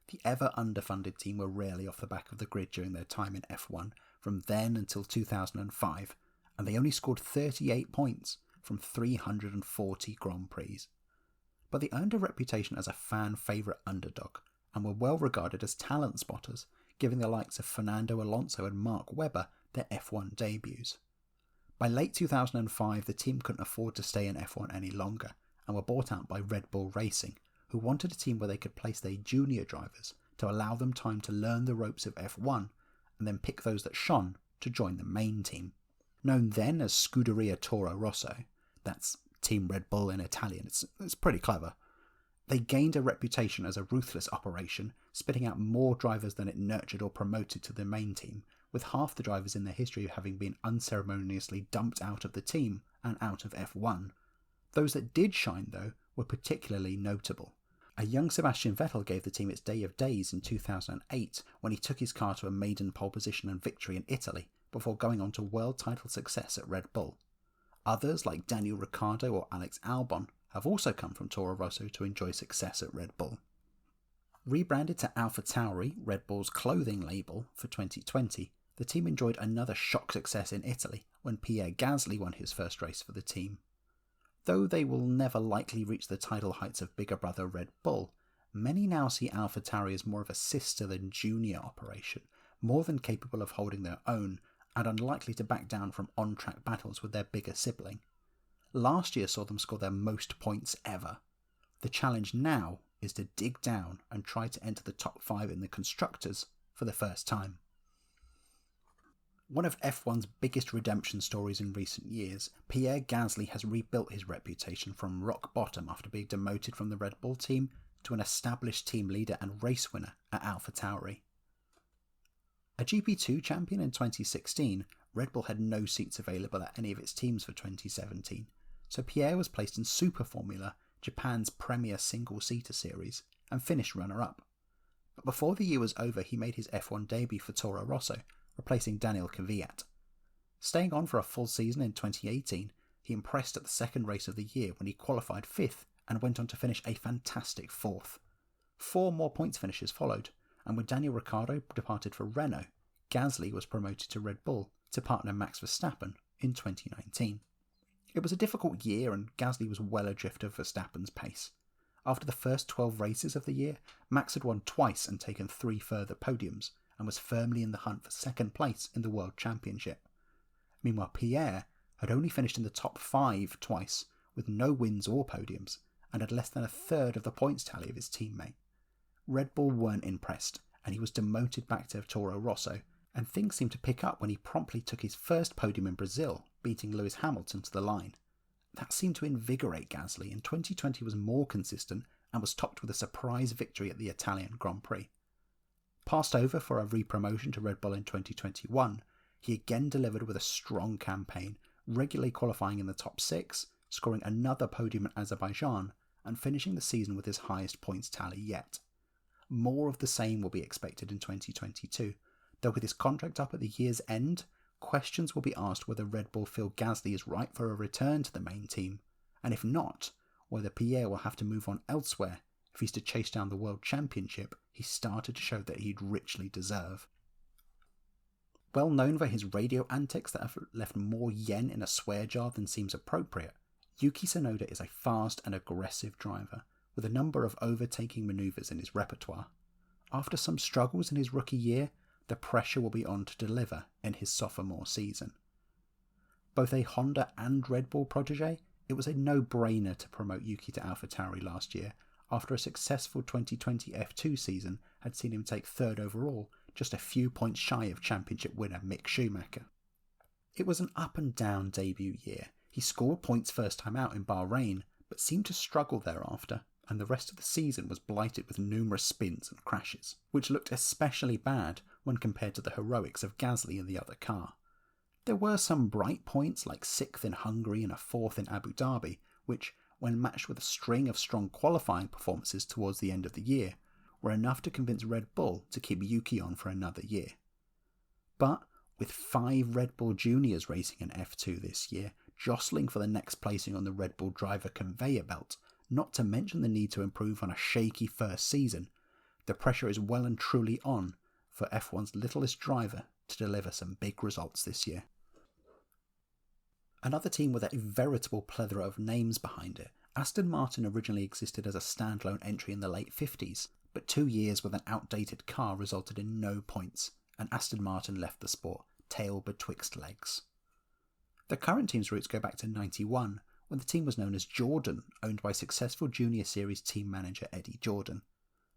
The ever underfunded team were rarely off the back of the grid during their time in F1 from then until 2005, and they only scored 38 points from 340 Grand Prix. But they earned a reputation as a fan favourite underdog, and were well regarded as talent spotters, giving the likes of Fernando Alonso and Mark Webber their F1 debuts. By late 2005, the team couldn't afford to stay in F1 any longer, and were bought out by Red Bull Racing, who wanted a team where they could place their junior drivers to allow them time to learn the ropes of F1, and then pick those that shone to join the main team. Known then as Scuderia Toro Rosso, that's Team Red Bull in Italian, it's pretty clever. They gained a reputation as a ruthless operation, spitting out more drivers than it nurtured or promoted to the main team, with half the drivers in their history having been unceremoniously dumped out of the team and out of F1. Those that did shine, though, were particularly notable. A young Sebastian Vettel gave the team its day of days in 2008 when he took his car to a maiden pole position and victory in Italy, before going on to world title success at Red Bull. Others, like Daniel Ricciardo or Alex Albon, have also come from Toro Rosso to enjoy success at Red Bull. Rebranded to AlphaTauri, Red Bull's clothing label, for 2020, the team enjoyed another shock success in Italy when Pierre Gasly won his first race for the team. Though they will never likely reach the title heights of bigger brother Red Bull, many now see AlphaTauri as more of a sister than junior operation, more than capable of holding their own, and unlikely to back down from on-track battles with their bigger sibling. Last year saw them score their most points ever. The challenge now is to dig down and try to enter the top 5 in the Constructors for the first time. One of F1's biggest redemption stories in recent years, Pierre Gasly has rebuilt his reputation from rock bottom after being demoted from the Red Bull team to an established team leader and race winner at AlphaTauri. A GP2 champion in 2016, Red Bull had no seats available at any of its teams for 2017, so Pierre was placed in Super Formula, Japan's premier single-seater series, and finished runner-up. But before the year was over, he made his F1 debut for Toro Rosso, replacing Daniel Kvyat. Staying on for a full season in 2018, he impressed at the second race of the year when he qualified 5th and went on to finish a fantastic 4th. 4 more points finishes followed, and when Daniel Ricciardo departed for Renault, Gasly was promoted to Red Bull to partner Max Verstappen in 2019. It was a difficult year and Gasly was well adrift of Verstappen's pace. After the first 12 races of the year, Max had won twice and taken 3 further podiums, and was firmly in the hunt for second place in the World Championship. Meanwhile, Pierre had only finished in the top 5 twice, with no wins or podiums, and had less than a third of the points tally of his teammate. Red Bull weren't impressed, and he was demoted back to Toro Rosso, And things seemed to pick up when he promptly took his first podium in Brazil, beating Lewis Hamilton to the line. That seemed to invigorate Gasly, and 2020 was more consistent and was topped with a surprise victory at the Italian Grand Prix. Passed over for a re-promotion to Red Bull in 2021, he again delivered with a strong campaign, regularly qualifying in the top 6, scoring another podium at Azerbaijan, and finishing the season with his highest points tally yet. More of the same will be expected in 2022, though with his contract up at the year's end, questions will be asked whether Red Bull feel Gasly is right for a return to the main team, and if not, whether Pierre will have to move on elsewhere if he's to chase down the World Championship he started to show that he'd richly deserve. Well known for his radio antics that have left more yen in a swear jar than seems appropriate, Yuki Tsunoda is a fast and aggressive driver, with a number of overtaking manoeuvres in his repertoire. After some struggles in his rookie year, the pressure will be on to deliver in his sophomore season. Both a Honda and Red Bull protege, it was a no-brainer to promote Yuki to AlphaTauri last year, after a successful 2020 F2 season had seen him take third overall, just a few points shy of championship winner Mick Schumacher. It was an up-and-down debut year. He scored points first time out in Bahrain, but seemed to struggle thereafter, and the rest of the season was blighted with numerous spins and crashes, which looked especially bad when compared to the heroics of Gasly in the other car. There were some bright points like 6th in Hungary and a 4th in Abu Dhabi, which, when matched with a string of strong qualifying performances towards the end of the year, were enough to convince Red Bull to keep Yuki on for another year. But, with 5 Red Bull juniors racing in F2 this year, jostling for the next placing on the Red Bull driver conveyor belt, not to mention the need to improve on a shaky first season, the pressure is well and truly on for F1's littlest driver to deliver some big results this year. Another team with a veritable plethora of names behind it, Aston Martin originally existed as a standalone entry in the late 50s, but 2 years with an outdated car resulted in no points, and Aston Martin left the sport, tail betwixt legs. The current team's roots go back to '91, when the team was known as Jordan, owned by successful Junior Series team manager Eddie Jordan.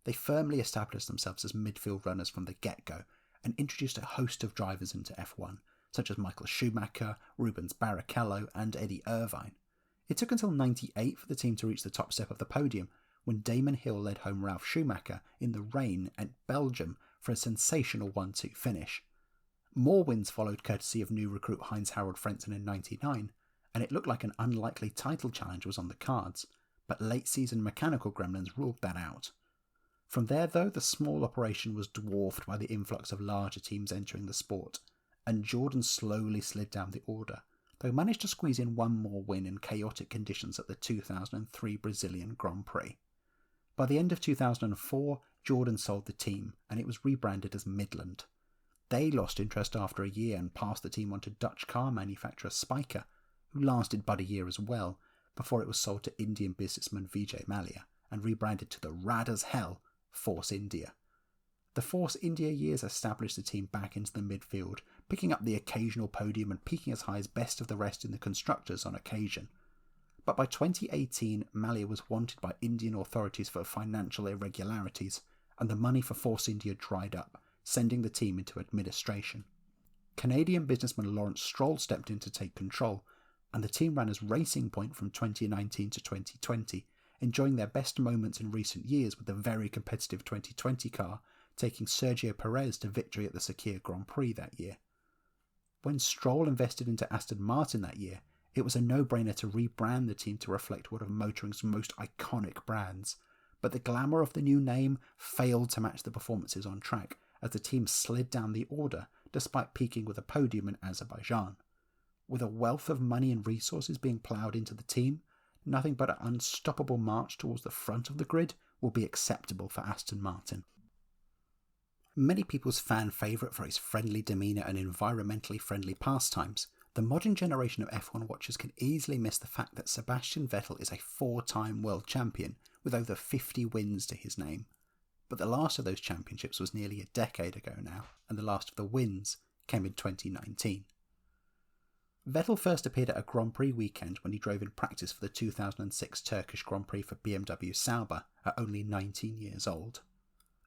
They firmly established themselves as midfield runners from the get-go, and introduced a host of drivers into F1, such as Michael Schumacher, Rubens Barrichello and Eddie Irvine. It took until '98 for the team to reach the top step of the podium, when Damon Hill led home Ralf Schumacher in the rain at Belgium for a sensational 1-2 finish. More wins followed courtesy of new recruit Heinz-Harald Frentzen in '99, and it looked like an unlikely title challenge was on the cards, but late-season mechanical gremlins ruled that out. From there, though, the small operation was dwarfed by the influx of larger teams entering the sport, and Jordan slowly slid down the order, though managed to squeeze in one more win in chaotic conditions at the 2003 Brazilian Grand Prix. By the end of 2004, Jordan sold the team, and it was rebranded as Midland. They lost interest after a year and passed the team on to Dutch car manufacturer Spyker, who lasted but a year as well, before it was sold to Indian businessman Vijay Mallya and rebranded to the rad as hell Force India. The Force India years established the team back into the midfield, picking up the occasional podium and peaking as high as best of the rest in the constructors on occasion. But by 2018, Mallya was wanted by Indian authorities for financial irregularities, and the money for Force India dried up, sending the team into administration. Canadian businessman Lawrence Stroll stepped in to take control, and the team ran as Racing Point from 2019 to 2020, enjoying their best moments in recent years with the very competitive 2020 car, taking Sergio Pérez to victory at the Sakir Grand Prix that year. When Stroll invested into Aston Martin that year, it was a no-brainer to rebrand the team to reflect one of motoring's most iconic brands, but the glamour of the new name failed to match the performances on track as the team slid down the order despite peaking with a podium in Azerbaijan. With a wealth of money and resources being ploughed into the team, nothing but an unstoppable march towards the front of the grid will be acceptable for Aston Martin. Many people's fan favourite for his friendly demeanour and environmentally friendly pastimes, the modern generation of F1 watchers can easily miss the fact that Sebastian Vettel is a 4-time world champion with over 50 wins to his name. But the last of those championships was nearly a decade ago now, and the last of the wins came in 2019. Vettel first appeared at a Grand Prix weekend when he drove in practice for the 2006 Turkish Grand Prix for BMW Sauber at only 19 years old.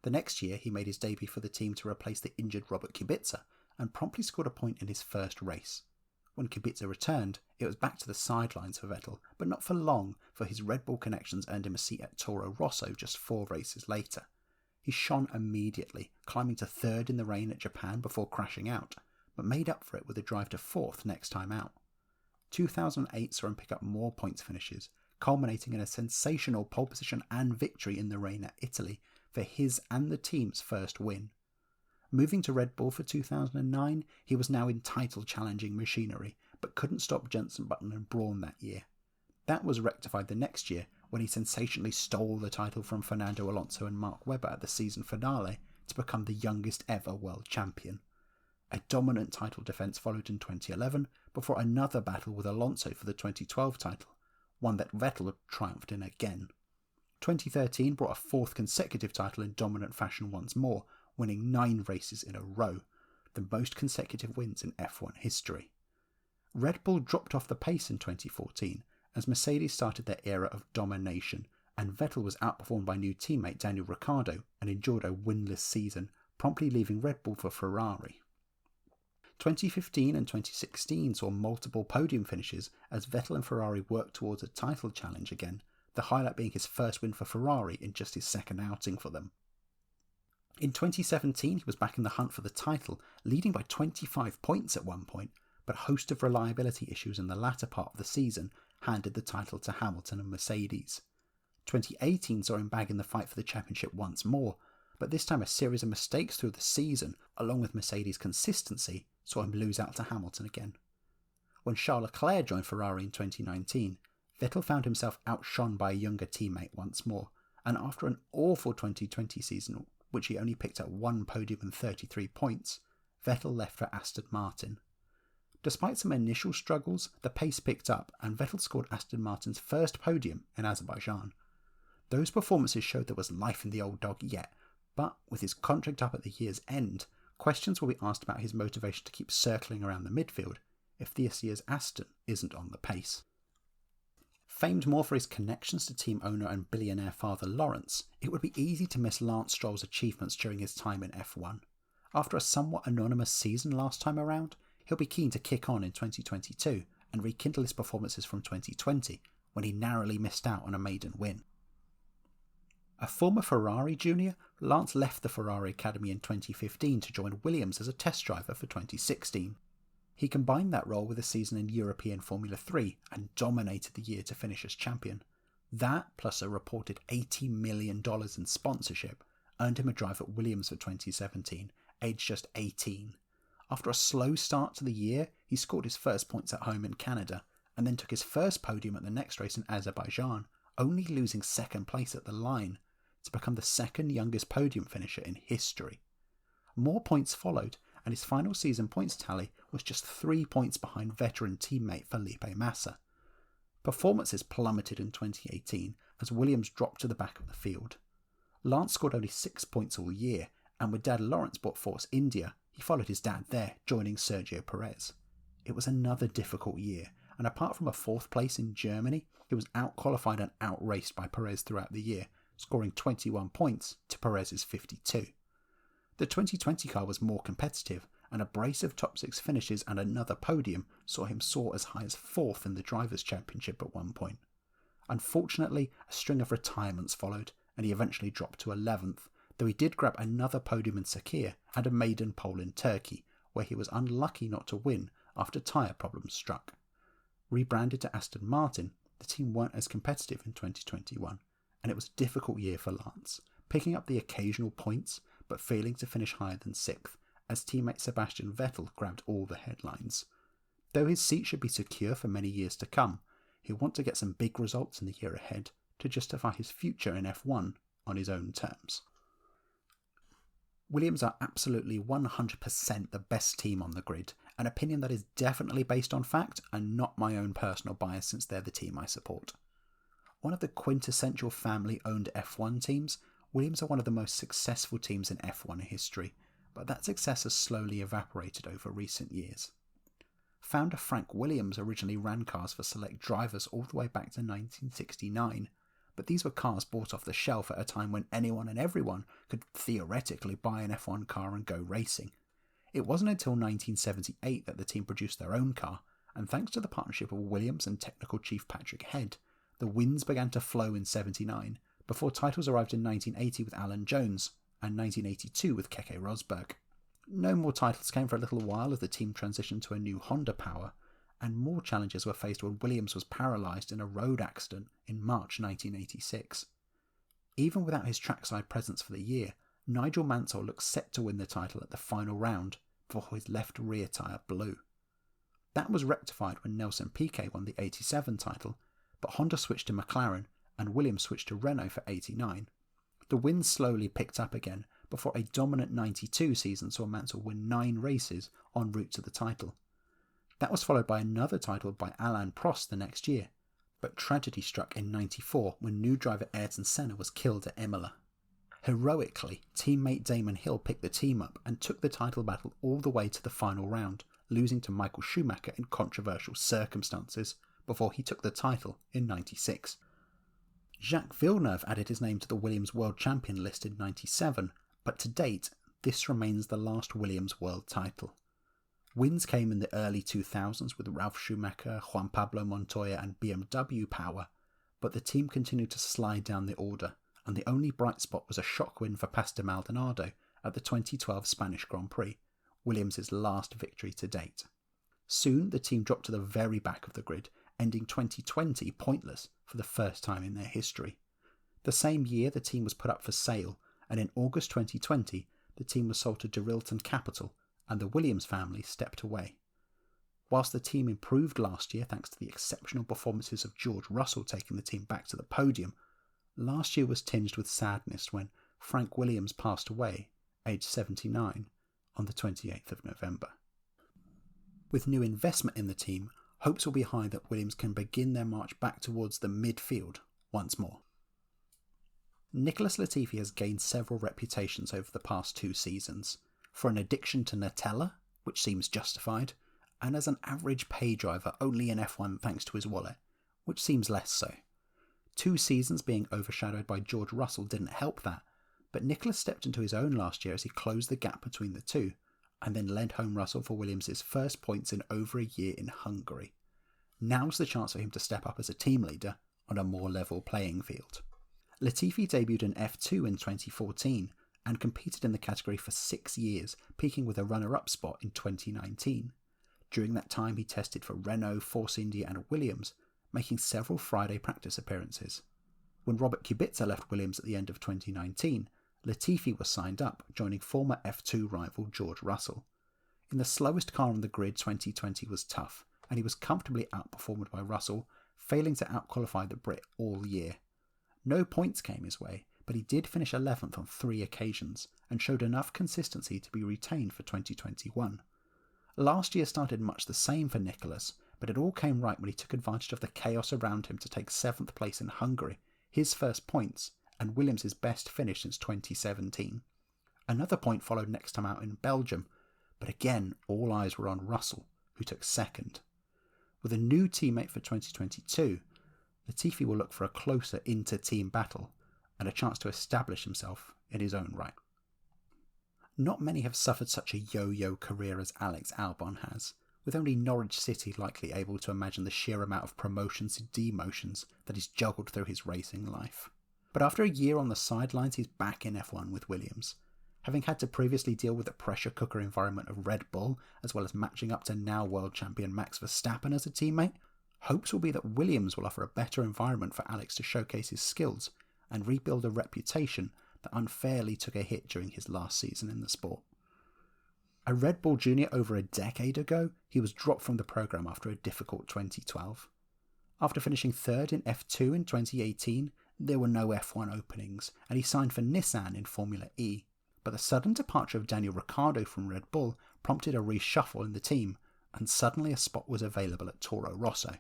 The next year he made his debut for the team to replace the injured Robert Kubica, and promptly scored a point in his first race. When Kubica returned, it was back to the sidelines for Vettel, but not for long, for his Red Bull connections earned him a seat at Toro Rosso just 4 races later. He shone immediately, climbing to 3rd in the rain at Japan before crashing out, but made up for it with a drive to 4th next time out. 2008 saw him pick up more points finishes, culminating in a sensational pole position and victory in the rain at Italy for his and the team's first win. Moving to Red Bull for 2009, he was now in title-challenging machinery, but couldn't stop Jenson Button and Brawn that year. That was rectified the next year when he sensationally stole the title from Fernando Alonso and Mark Webber at the season finale to become the youngest ever world champion. A dominant title defence followed in 2011 before another battle with Alonso for the 2012 title, one that Vettel triumphed in again. 2013 brought a 4th consecutive title in dominant fashion once more, winning 9 races in a row, the most consecutive wins in F1 history. Red Bull dropped off the pace in 2014 as Mercedes started their era of domination, and Vettel was outperformed by new teammate Daniel Ricciardo and enjoyed a winless season, promptly leaving Red Bull for Ferrari. 2015 and 2016 saw multiple podium finishes as Vettel and Ferrari worked towards a title challenge again, the highlight being his first win for Ferrari in just his second outing for them. In 2017 he was back in the hunt for the title, leading by 25 points at one point, but a host of reliability issues in the latter part of the season handed the title to Hamilton and Mercedes. 2018 saw him back in the fight for the championship once more, but this time a series of mistakes through the season, along with Mercedes' consistency, saw him lose out to Hamilton again. When Charles Leclerc joined Ferrari in 2019, Vettel found himself outshone by a younger teammate once more, and after an awful 2020 season, which he only picked up 1 podium and 33 points, Vettel left for Aston Martin. Despite some initial struggles, the pace picked up and Vettel scored Aston Martin's first podium in Azerbaijan. Those performances showed there was life in the old dog yet, but with his contract up at the year's end, questions will be asked about his motivation to keep circling around the midfield if this year's Aston isn't on the pace. Famed more for his connections to team owner and billionaire father Lawrence, it would be easy to miss Lance Stroll's achievements during his time in F1. After a somewhat anonymous season last time around, he'll be keen to kick on in 2022 and rekindle his performances from 2020, when he narrowly missed out on a maiden win. A former Ferrari junior, Lance left the Ferrari Academy in 2015 to join Williams as a test driver for 2016. He combined that role with a season in European Formula 3 and dominated the year to finish as champion. That, plus a reported $80 million in sponsorship, earned him a drive at Williams for 2017, aged just 18. After a slow start to the year, he scored his first points at home in Canada, and then took his first podium at the next race in Azerbaijan, only losing second place at the line, to become the second youngest podium finisher in history. More points followed, and his final season points tally was just 3 points behind veteran teammate Felipe Massa. Performances plummeted in 2018 as Williams dropped to the back of the field. Lance scored only 6 points all year, and with dad Lawrence bought Force India, he followed his dad there, joining Sergio Pérez. It was another difficult year, and apart from a 4th place in Germany, he was out-qualified and out-raced by Pérez throughout the year, scoring 21 points to Pérez's 52. The 2020 car was more competitive, and a brace of top 6 finishes and another podium saw him soar as high as 4th in the Drivers' Championship at one point. Unfortunately, a string of retirements followed, and he eventually dropped to 11th, though he did grab another podium in Sakir and a maiden pole in Turkey, where he was unlucky not to win after tyre problems struck. Rebranded to Aston Martin, the team weren't as competitive in 2021, and it was a difficult year for Lance, picking up the occasional points but failing to finish higher than 6th, as teammate Sebastian Vettel grabbed all the headlines. Though his seat should be secure for many years to come, he'll want to get some big results in the year ahead to justify his future in F1 on his own terms. Williams are absolutely 100% the best team on the grid, an opinion that is definitely based on fact and not my own personal bias since they're the team I support. One of the quintessential family-owned F1 teams, Williams are one of the most successful teams in F1 history, but that success has slowly evaporated over recent years. Founder Frank Williams originally ran cars for select drivers all the way back to 1969, but these were cars bought off the shelf at a time when anyone and everyone could theoretically buy an F1 car and go racing. It wasn't until 1978 that the team produced their own car, and thanks to the partnership of Williams and technical chief Patrick Head, the wins began to flow in 79, before titles arrived in 1980 with Alan Jones, and 1982 with Keke Rosberg. No more titles came for a little while as the team transitioned to a new Honda power, and more challenges were faced when Williams was paralysed in a road accident in March 1986. Even without his trackside presence for the year, Nigel Mansell looked set to win the title at the final round before his left rear tyre blew. That was rectified when Nelson Piquet won the 87 title, but Honda switched to McLaren and Williams switched to Renault for 89. The wins slowly picked up again before a dominant 92 season saw Mansell win 9 races en route to the title. That was followed by another title by Alain Prost the next year, but tragedy struck in 94 when new driver Ayrton Senna was killed at Imola. Heroically, teammate Damon Hill picked the team up and took the title battle all the way to the final round, losing to Michael Schumacher in controversial circumstances before he took the title in 96. Jacques Villeneuve added his name to the Williams World Champion list in 97, but to date, this remains the last Williams World title. Wins came in the early 2000s with Ralf Schumacher, Juan Pablo Montoya and BMW power, but the team continued to slide down the order, and the only bright spot was a shock win for Pastor Maldonado at the 2012 Spanish Grand Prix, Williams' last victory to date. Soon the team dropped to the very back of the grid, ending 2020 pointless for the first time in their history. The same year the team was put up for sale, and in August 2020 the team was sold to Dorilton Capital, and the Williams family stepped away. Whilst the team improved last year thanks to the exceptional performances of George Russell taking the team back to the podium, last year was tinged with sadness when Frank Williams passed away, aged 79, on the 28th of November. With new investment in the team, hopes will be high that Williams can begin their march back towards the midfield once more. Nicholas Latifi has gained several reputations over the past 2 seasons, for an addiction to Nutella, which seems justified, and as an average pay driver only in F1 thanks to his wallet, which seems less so. 2 seasons being overshadowed by George Russell didn't help that, but Nicholas stepped into his own last year as he closed the gap between the two, and then led home Russell for Williams' first points in over a year in Hungary. Now's the chance for him to step up as a team leader on a more level playing field. Latifi debuted in F2 in 2014 and competed in the category for 6 years, peaking with a runner-up spot in 2019. During that time he tested for Renault, Force India and Williams, making several Friday practice appearances. When Robert Kubica left Williams at the end of 2019, Latifi was signed up, joining former F2 rival George Russell. In the slowest car on the grid, 2020 was tough, and he was comfortably outperformed by Russell, failing to outqualify the Brit all year. No points came his way, but he did finish 11th on 3 occasions, and showed enough consistency to be retained for 2021. Last year started much the same for Nicholas, but it all came right when he took advantage of the chaos around him to take 7th place in Hungary, his first points, and Williams' best finish since 2017. Another point followed next time out in Belgium, but again all eyes were on Russell, who took 2nd. With a new teammate for 2022, Latifi will look for a closer inter-team battle and a chance to establish himself in his own right. Not many have suffered such a yo-yo career as Alex Albon has, with only Norwich City likely able to imagine the sheer amount of promotions and demotions that he's juggled through his racing life. But after a year on the sidelines, he's back in F1 with Williams. Having had to previously deal with the pressure cooker environment of Red Bull, as well as matching up to now world champion Max Verstappen as a teammate, hopes will be that Williams will offer a better environment for Alex to showcase his skills and rebuild a reputation that unfairly took a hit during his last season in the sport. A Red Bull Junior over a decade ago, he was dropped from the programme after a difficult 2012. After finishing 3rd in F2 in 2018, there were no F1 openings, and he signed for Nissan in Formula E. But the sudden departure of Daniel Ricciardo from Red Bull prompted a reshuffle in the team, and suddenly a spot was available at Toro Rosso.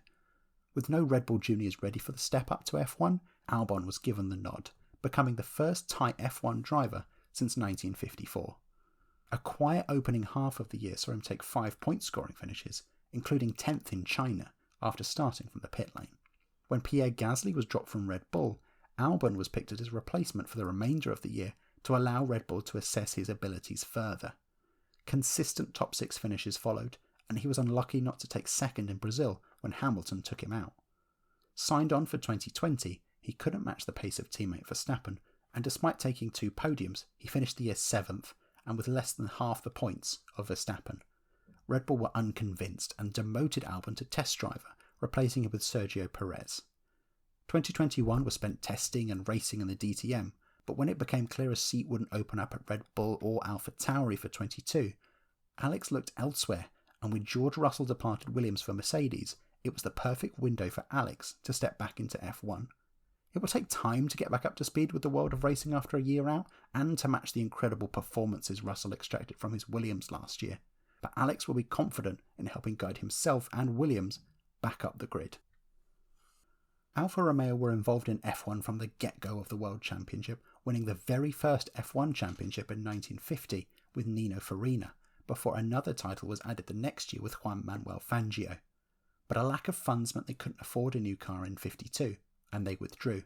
With no Red Bull Juniors ready for the step up to F1, Albon was given the nod, becoming the first Thai F1 driver since 1954. A quiet opening half of the year saw him take 5 point scoring finishes, including 10th in China, after starting from the pit lane. When Pierre Gasly was dropped from Red Bull, Albon was picked as his replacement for the remainder of the year to allow Red Bull to assess his abilities further. Consistent top 6 finishes followed, and he was unlucky not to take second in Brazil when Hamilton took him out. Signed on for 2020, he couldn't match the pace of teammate Verstappen, and despite taking 2 podiums, he finished the year 7th and with less than half the points of Verstappen. Red Bull were unconvinced and demoted Albon to test driver, replacing him with Sergio Pérez. 2021 was spent testing and racing in the DTM, but when it became clear a seat wouldn't open up at Red Bull or AlphaTauri for 22, Alex looked elsewhere, and when George Russell departed Williams for Mercedes, it was the perfect window for Alex to step back into F1. It will take time to get back up to speed with the world of racing after a year out, and to match the incredible performances Russell extracted from his Williams last year, but Alex will be confident in helping guide himself and Williams back up the grid. Alfa Romeo were involved in F1 from the get-go of the World Championship, winning the very first F1 Championship in 1950 with Nino Farina, before another title was added the next year with Juan Manuel Fangio. But a lack of funds meant they couldn't afford a new car in 52, and they withdrew.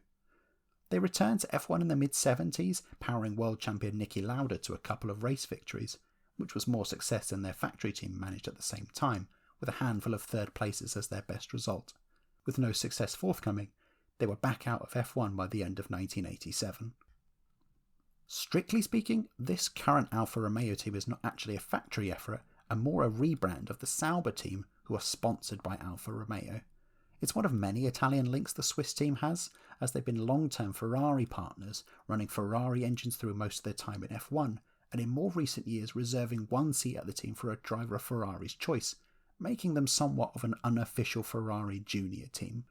They returned to F1 in the mid-70s, powering world champion Niki Lauda to a couple of race victories, which was more success than their factory team managed at the same time, with a handful of third places as their best result. With no success forthcoming, they were back out of F1 by the end of 1987. Strictly speaking, this current Alfa Romeo team is not actually a factory effort, and more a rebrand of the Sauber team, who are sponsored by Alfa Romeo. It's one of many Italian links the Swiss team has, as they've been long-term Ferrari partners, running Ferrari engines through most of their time in F1, and in more recent years reserving one seat at the team for a driver of Ferrari's choice, making them somewhat of an unofficial Ferrari junior team.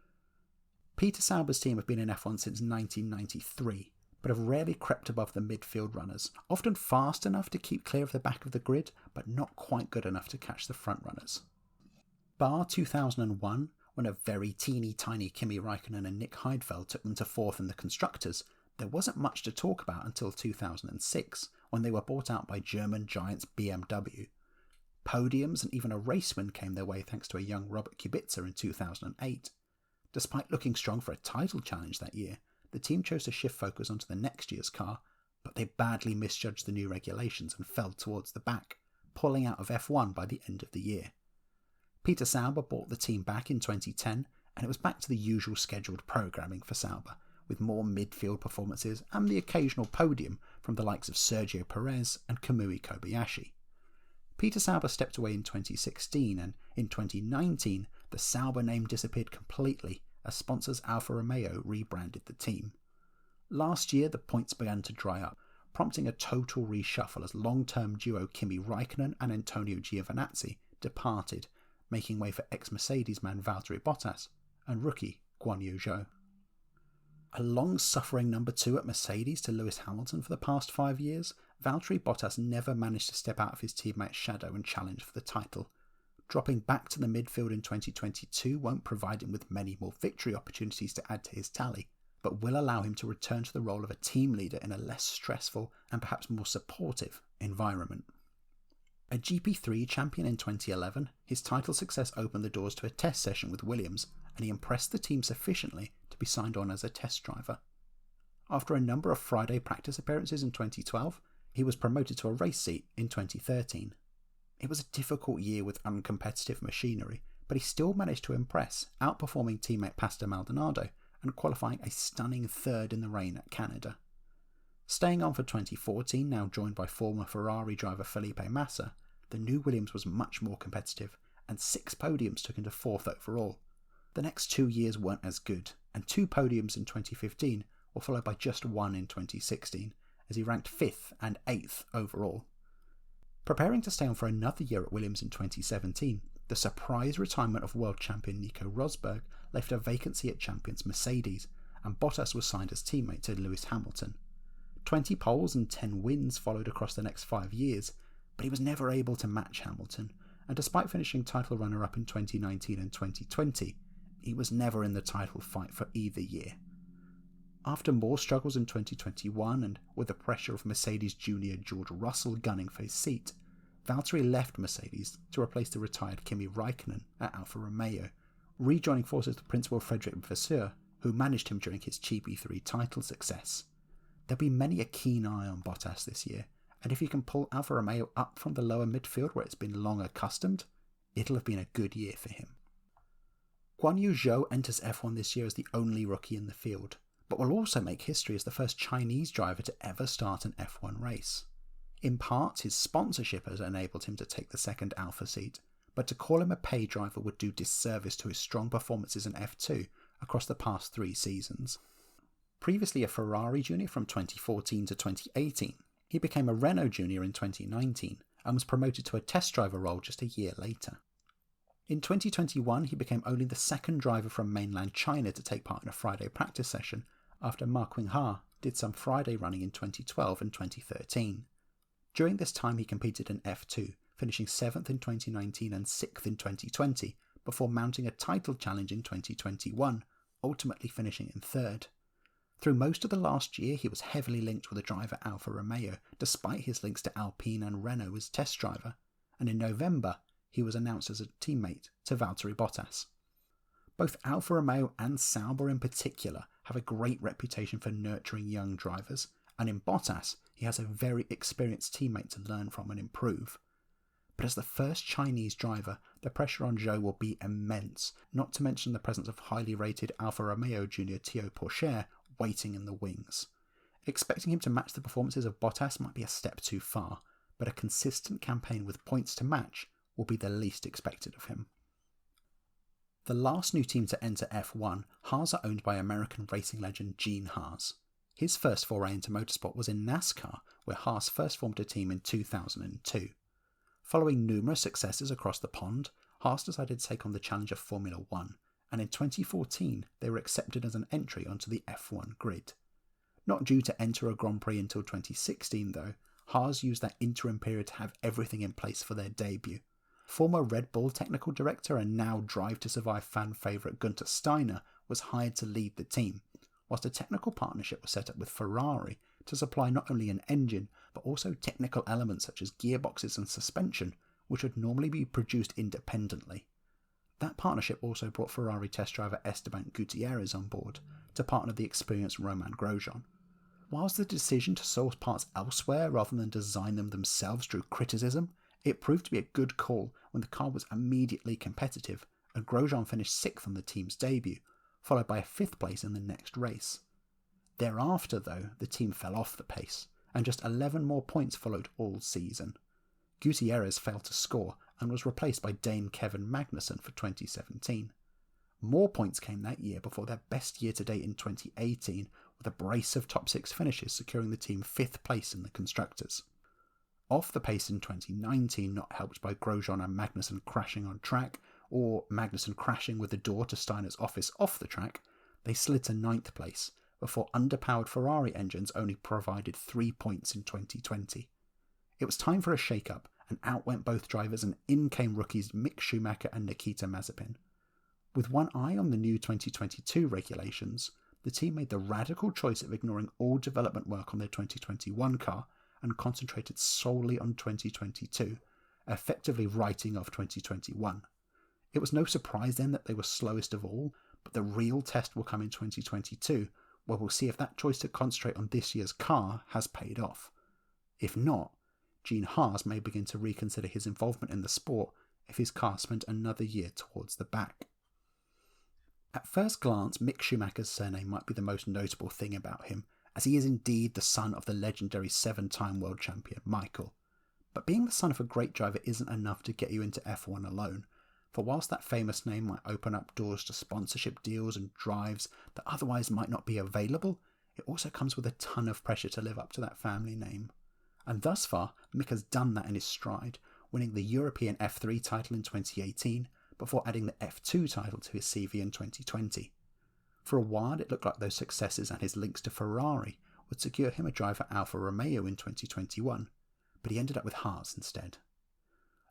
Peter Sauber's team have been in F1 since 1993, but have rarely crept above the midfield runners, often fast enough to keep clear of the back of the grid, but not quite good enough to catch the front runners. Bar 2001, when a very teeny tiny Kimi Räikkönen and Nick Heidfeld took them to 4th in the Constructors, there wasn't much to talk about until 2006, when they were bought out by German giants BMW. Podiums and even a race win came their way thanks to a young Robert Kubica in 2008. Despite looking strong for a title challenge that year, the team chose to shift focus onto the next year's car, but they badly misjudged the new regulations and fell towards the back, pulling out of F1 by the end of the year. Peter Sauber bought the team back in 2010, and it was back to the usual scheduled programming for Sauber, with more midfield performances and the occasional podium from the likes of Sergio Pérez and Kamui Kobayashi. Peter Sauber stepped away in 2016, and in 2019 the Sauber name disappeared completely as sponsors Alfa Romeo rebranded the team. Last year the points began to dry up, prompting a total reshuffle as long-term duo Kimi Räikkönen and Antonio Giovinazzi departed, making way for ex-Mercedes man Valtteri Bottas and rookie Guanyu Zhou. A long-suffering number 2 at Mercedes to Lewis Hamilton for the past 5 years, Valtteri Bottas never managed to step out of his teammate's shadow and challenge for the title. Dropping back to the midfield in 2022 won't provide him with many more victory opportunities to add to his tally, but will allow him to return to the role of a team leader in a less stressful and perhaps more supportive environment. A GP3 champion in 2011, his title success opened the doors to a test session with Williams, and he impressed the team sufficiently to be signed on as a test driver. After a number of Friday practice appearances in 2012, he was promoted to a race seat in 2013. It was a difficult year with uncompetitive machinery, but he still managed to impress, outperforming teammate Pastor Maldonado and qualifying a stunning 3rd in the rain at Canada. Staying on for 2014, now joined by former Ferrari driver Felipe Massa, the new Williams was much more competitive, and 6 podiums took him to 4th overall. The next 2 years weren't as good, and 2 podiums in 2015 were followed by just 1 in 2016, as he ranked 5th and 8th overall. Preparing to stay on for another year at Williams in 2017, the surprise retirement of world champion Nico Rosberg left a vacancy at champions Mercedes, and Bottas was signed as teammate to Lewis Hamilton. 20 poles and 10 wins followed across the next 5 years, but he was never able to match Hamilton, and despite finishing title runner-up in 2019 and 2020, he was never in the title fight for either year. After more struggles in 2021, and with the pressure of Mercedes junior George Russell gunning for his seat, Valtteri left Mercedes to replace the retired Kimi Räikkönen at Alfa Romeo, rejoining forces with Principal Frederick Vasseur, who managed him during his GP3 title success. There'll be many a keen eye on Bottas this year, and if he can pull Alfa Romeo up from the lower midfield where it's been long accustomed, it'll have been a good year for him. Guanyu Zhou enters F1 this year as the only rookie in the field, but will also make history as the first Chinese driver to ever start an F1 race. In part, his sponsorship has enabled him to take the second Alpha seat, but to call him a pay driver would do disservice to his strong performances in F2 across the past 3 seasons. Previously a Ferrari junior from 2014 to 2018, he became a Renault junior in 2019 and was promoted to a test driver role just a year later. In 2021, he became only the second driver from mainland China to take part in a Friday practice session after Ma Qingha did some Friday running in 2012 and 2013. During this time he competed in F2, finishing 7th in 2019 and 6th in 2020, before mounting a title challenge in 2021, ultimately finishing in 3rd. Through most of the last year he was heavily linked with the driver Alfa Romeo, despite his links to Alpine and Renault as test driver, and in November he was announced as a teammate to Valtteri Bottas. Both Alfa Romeo and Sauber in particular have a great reputation for nurturing young drivers, and in Bottas he has a very experienced teammate to learn from and improve. But as the first Chinese driver, the pressure on Zhou will be immense, not to mention the presence of highly rated Alfa Romeo junior Théo Pourchaire waiting in the wings. Expecting him to match the performances of Bottas might be a step too far, but a consistent campaign with points to match will be the least expected of him. The last new team to enter F1, Haas, are owned by American racing legend Gene Haas. His first foray into motorsport was in NASCAR, where Haas first formed a team in 2002. Following numerous successes across the pond, Haas decided to take on the challenge of Formula One, and in 2014 they were accepted as an entry onto the F1 grid. Not due to enter a Grand Prix until 2016 though, Haas used that interim period to have everything in place for their debut. Former Red Bull technical director and now Drive to Survive fan favourite Gunther Steiner was hired to lead the team, whilst a technical partnership was set up with Ferrari to supply not only an engine but also technical elements such as gearboxes and suspension, which would normally be produced independently. That partnership also brought Ferrari test driver Esteban Gutierrez on board to partner the experienced Romain Grosjean. Whilst the decision to source parts elsewhere rather than design them themselves drew criticism, it proved to be a good call when the car was immediately competitive and Grosjean finished 6th on the team's debut, followed by a 5th place in the next race. Thereafter though, the team fell off the pace, and just 11 more points followed all season. Gutierrez failed to score and was replaced by Dane Kevin Magnussen for 2017. More points came that year before their best year to date in 2018, with a brace of top 6 finishes securing the team 5th place in the Constructors. Off the pace in 2019, not helped by Grosjean and Magnussen crashing on track, or Magnussen crashing with the door to Steiner's office off the track, they slid to 9th place, before underpowered Ferrari engines only provided 3 points in 2020. It was time for a shake-up, and out went both drivers and in came rookies Mick Schumacher and Nikita Mazepin. With one eye on the new 2022 regulations, the team made the radical choice of ignoring all development work on their 2021 car and concentrated solely on 2022, effectively writing off 2021. It was no surprise then that they were slowest of all, but the real test will come in 2022, where we'll see if that choice to concentrate on this year's car has paid off. If not, Gene Haas may begin to reconsider his involvement in the sport if his car spent another year towards the back. At first glance, Mick Schumacher's surname might be the most notable thing about him, as he is indeed the son of the legendary 7-time world champion Michael. But being the son of a great driver isn't enough to get you into F1 alone, for whilst that famous name might open up doors to sponsorship deals and drives that otherwise might not be available, it also comes with a ton of pressure to live up to that family name. And thus far, Mick has done that in his stride, winning the European F3 title in 2018, before adding the F2 title to his CV in 2020. For a while it looked like those successes and his links to Ferrari would secure him a drive for Alfa Romeo in 2021, but he ended up with Haas instead.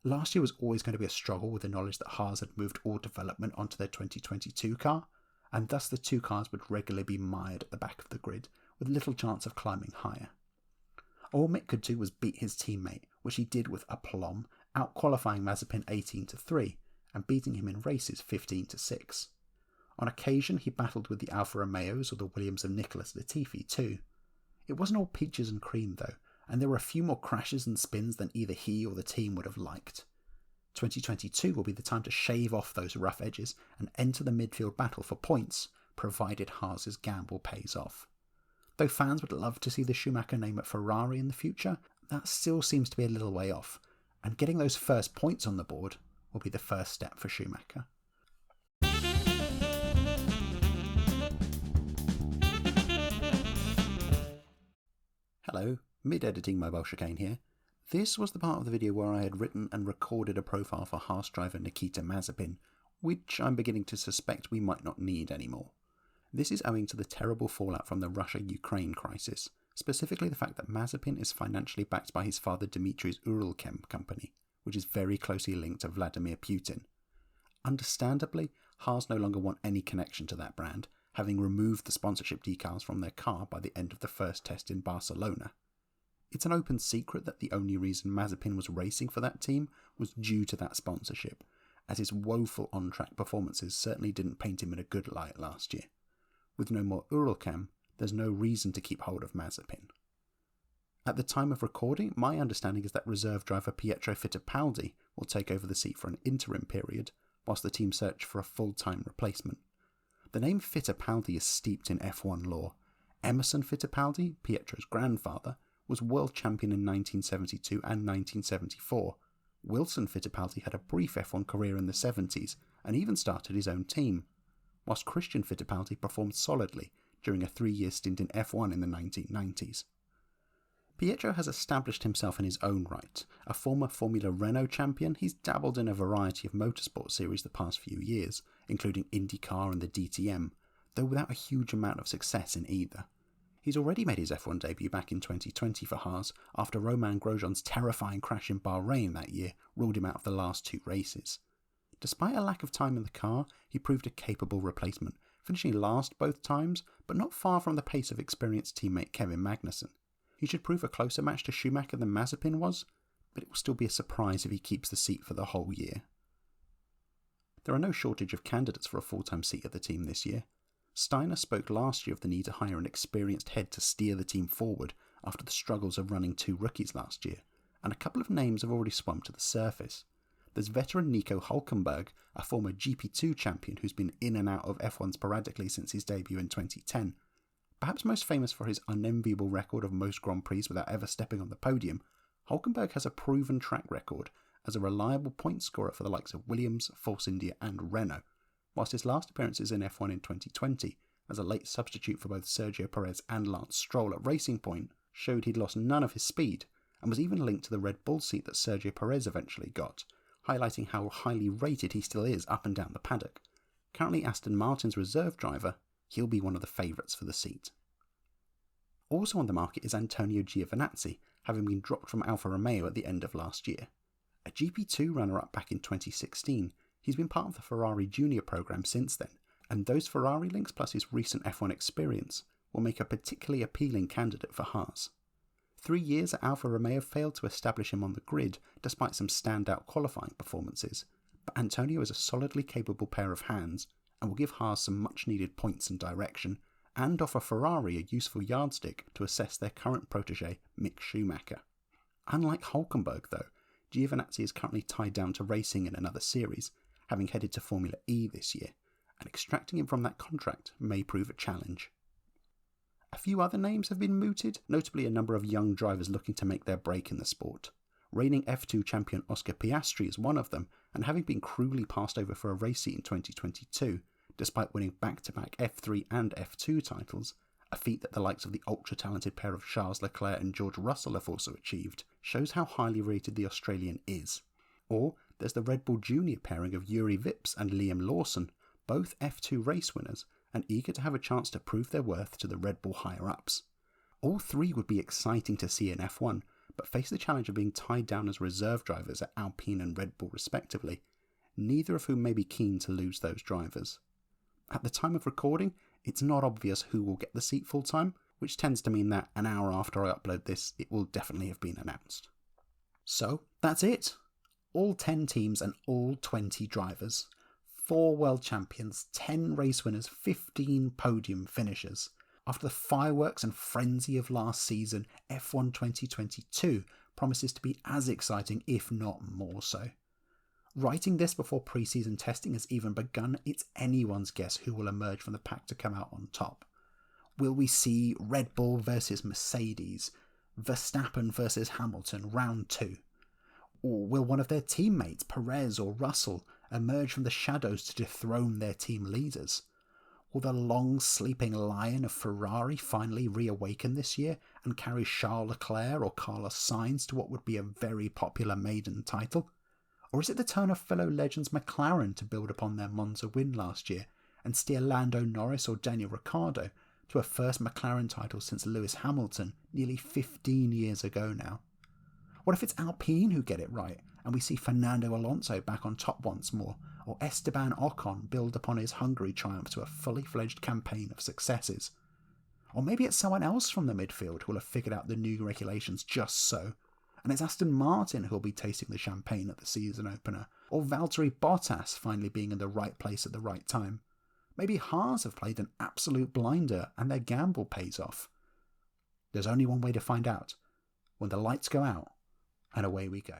Last year was always going to be a struggle with the knowledge that Haas had moved all development onto their 2022 car, and thus the two cars would regularly be mired at the back of the grid, with little chance of climbing higher. All Mick could do was beat his teammate, which he did with aplomb, out-qualifying Mazepin 18-3, and beating him in races 15-6. On occasion he battled with the Alfa Romeos or the Williams of Nicholas Latifi too. It wasn't all peaches and cream though, and there were a few more crashes and spins than either he or the team would have liked. 2022 will be the time to shave off those rough edges and enter the midfield battle for points, provided Haas's gamble pays off. Though fans would love to see the Schumacher name at Ferrari in the future, that still seems to be a little way off, and getting those first points on the board will be the first step for Schumacher. Hello, mid-editing Mobile Chicane here. This was the part of the video where I had written and recorded a profile for Haas driver Nikita Mazepin, which I'm beginning to suspect we might not need anymore. This is owing to the terrible fallout from the Russia-Ukraine crisis, specifically the fact that Mazepin is financially backed by his father Dimitri's Uralchem company, which is very closely linked to Vladimir Putin. Understandably, Haas no longer want any connection to that brand, having removed the sponsorship decals from their car by the end of the first test in Barcelona. It's an open secret that the only reason Mazepin was racing for that team was due to that sponsorship, as his woeful on-track performances certainly didn't paint him in a good light last year. With no more Uralchem, there's no reason to keep hold of Mazepin. At the time of recording, my understanding is that reserve driver Pietro Fittipaldi will take over the seat for an interim period, whilst the team search for a full-time replacement. The name Fittipaldi is steeped in F1 lore. Emerson Fittipaldi, Pietro's grandfather, was world champion in 1972 and 1974. Wilson Fittipaldi had a brief F1 career in the 70s and even started his own team, whilst Christian Fittipaldi performed solidly during a 3-year stint in F1 in the 1990s. Pietro has established himself in his own right. A former Formula Renault champion, he's dabbled in a variety of motorsport series the past few years, including IndyCar and the DTM, though without a huge amount of success in either. He's already made his F1 debut back in 2020 for Haas after Romain Grosjean's terrifying crash in Bahrain that year ruled him out of the last 2 races. Despite a lack of time in the car, he proved a capable replacement, finishing last both times, but not far from the pace of experienced teammate Kevin Magnussen. He should prove a closer match to Schumacher than Mazepin was, but it will still be a surprise if he keeps the seat for the whole year. There are no shortage of candidates for a full-time seat at the team this year. Steiner spoke last year of the need to hire an experienced head to steer the team forward after the struggles of running 2 rookies last year, and a couple of names have already swum to the surface. There's veteran Nico Hülkenberg, a former GP2 champion who's been in and out of F1 sporadically since his debut in 2010. Perhaps most famous for his unenviable record of most Grand Prix without ever stepping on the podium, Hülkenberg has a proven track record as a reliable point scorer for the likes of Williams, Force India and Renault, whilst his last appearances in F1 in 2020, as a late substitute for both Sergio Pérez and Lance Stroll at Racing Point, showed he'd lost none of his speed, and was even linked to the Red Bull seat that Sergio Pérez eventually got, highlighting how highly rated he still is up and down the paddock. Currently Aston Martin's reserve driver, he'll be one of the favourites for the seat. Also on the market is Antonio Giovinazzi, having been dropped from Alfa Romeo at the end of last year. A GP2 runner-up back in 2016, he's been part of the Ferrari Junior program since then, and those Ferrari links plus his recent F1 experience will make a particularly appealing candidate for Haas. 3 years at Alfa Romeo failed to establish him on the grid despite some standout qualifying performances, but Antonio is a solidly capable pair of hands and will give Haas some much needed points and direction, and offer Ferrari a useful yardstick to assess their current protege Mick Schumacher. Unlike Hülkenberg though, Giovinazzi is currently tied down to racing in another series, having headed to Formula E this year, and extracting him from that contract may prove a challenge. A few other names have been mooted, notably a number of young drivers looking to make their break in the sport. Reigning F2 champion Oscar Piastri is one of them, and having been cruelly passed over for a race seat in 2022, despite winning back-to-back F3 and F2 titles, a feat that the likes of the ultra-talented pair of Charles Leclerc and George Russell have also achieved, shows how highly rated the Australian is. Or there's the Red Bull Junior pairing of Yuri Vips and Liam Lawson, both F2 race winners, and eager to have a chance to prove their worth to the Red Bull higher-ups. All 3 would be exciting to see in F1, but face the challenge of being tied down as reserve drivers at Alpine and Red Bull respectively, neither of whom may be keen to lose those drivers. At the time of recording, it's not obvious who will get the seat full-time, which tends to mean that an hour after I upload this, it will definitely have been announced. So, that's it. All 10 teams and all 20 drivers. 4 world champions, 10 race winners, 15 podium finishers. After the fireworks and frenzy of last season, F1 2022 promises to be as exciting, if not more so. Writing this before pre-season testing has even begun, it's anyone's guess who will emerge from the pack to come out on top. Will we see Red Bull versus Mercedes, Verstappen versus Hamilton, round 2? Or will one of their teammates, Perez or Russell, emerge from the shadows to dethrone their team leaders? Will the long-sleeping lion of Ferrari finally reawaken this year and carry Charles Leclerc or Carlos Sainz to what would be a very popular maiden title? Or is it the turn of fellow legends McLaren to build upon their Monza win last year and steer Lando Norris or Daniel Ricciardo to a first McLaren title since Lewis Hamilton nearly 15 years ago now? What if it's Alpine who get it right and we see Fernando Alonso back on top once more, or Esteban Ocon build upon his Hungary triumph to a fully fledged campaign of successes? Or maybe it's someone else from the midfield who will have figured out the new regulations just so, and it's Aston Martin who will be tasting the champagne at the season opener, or Valtteri Bottas finally being in the right place at the right time. Maybe Haas have played an absolute blinder and their gamble pays off. There's only one way to find out: when the lights go out and away we go.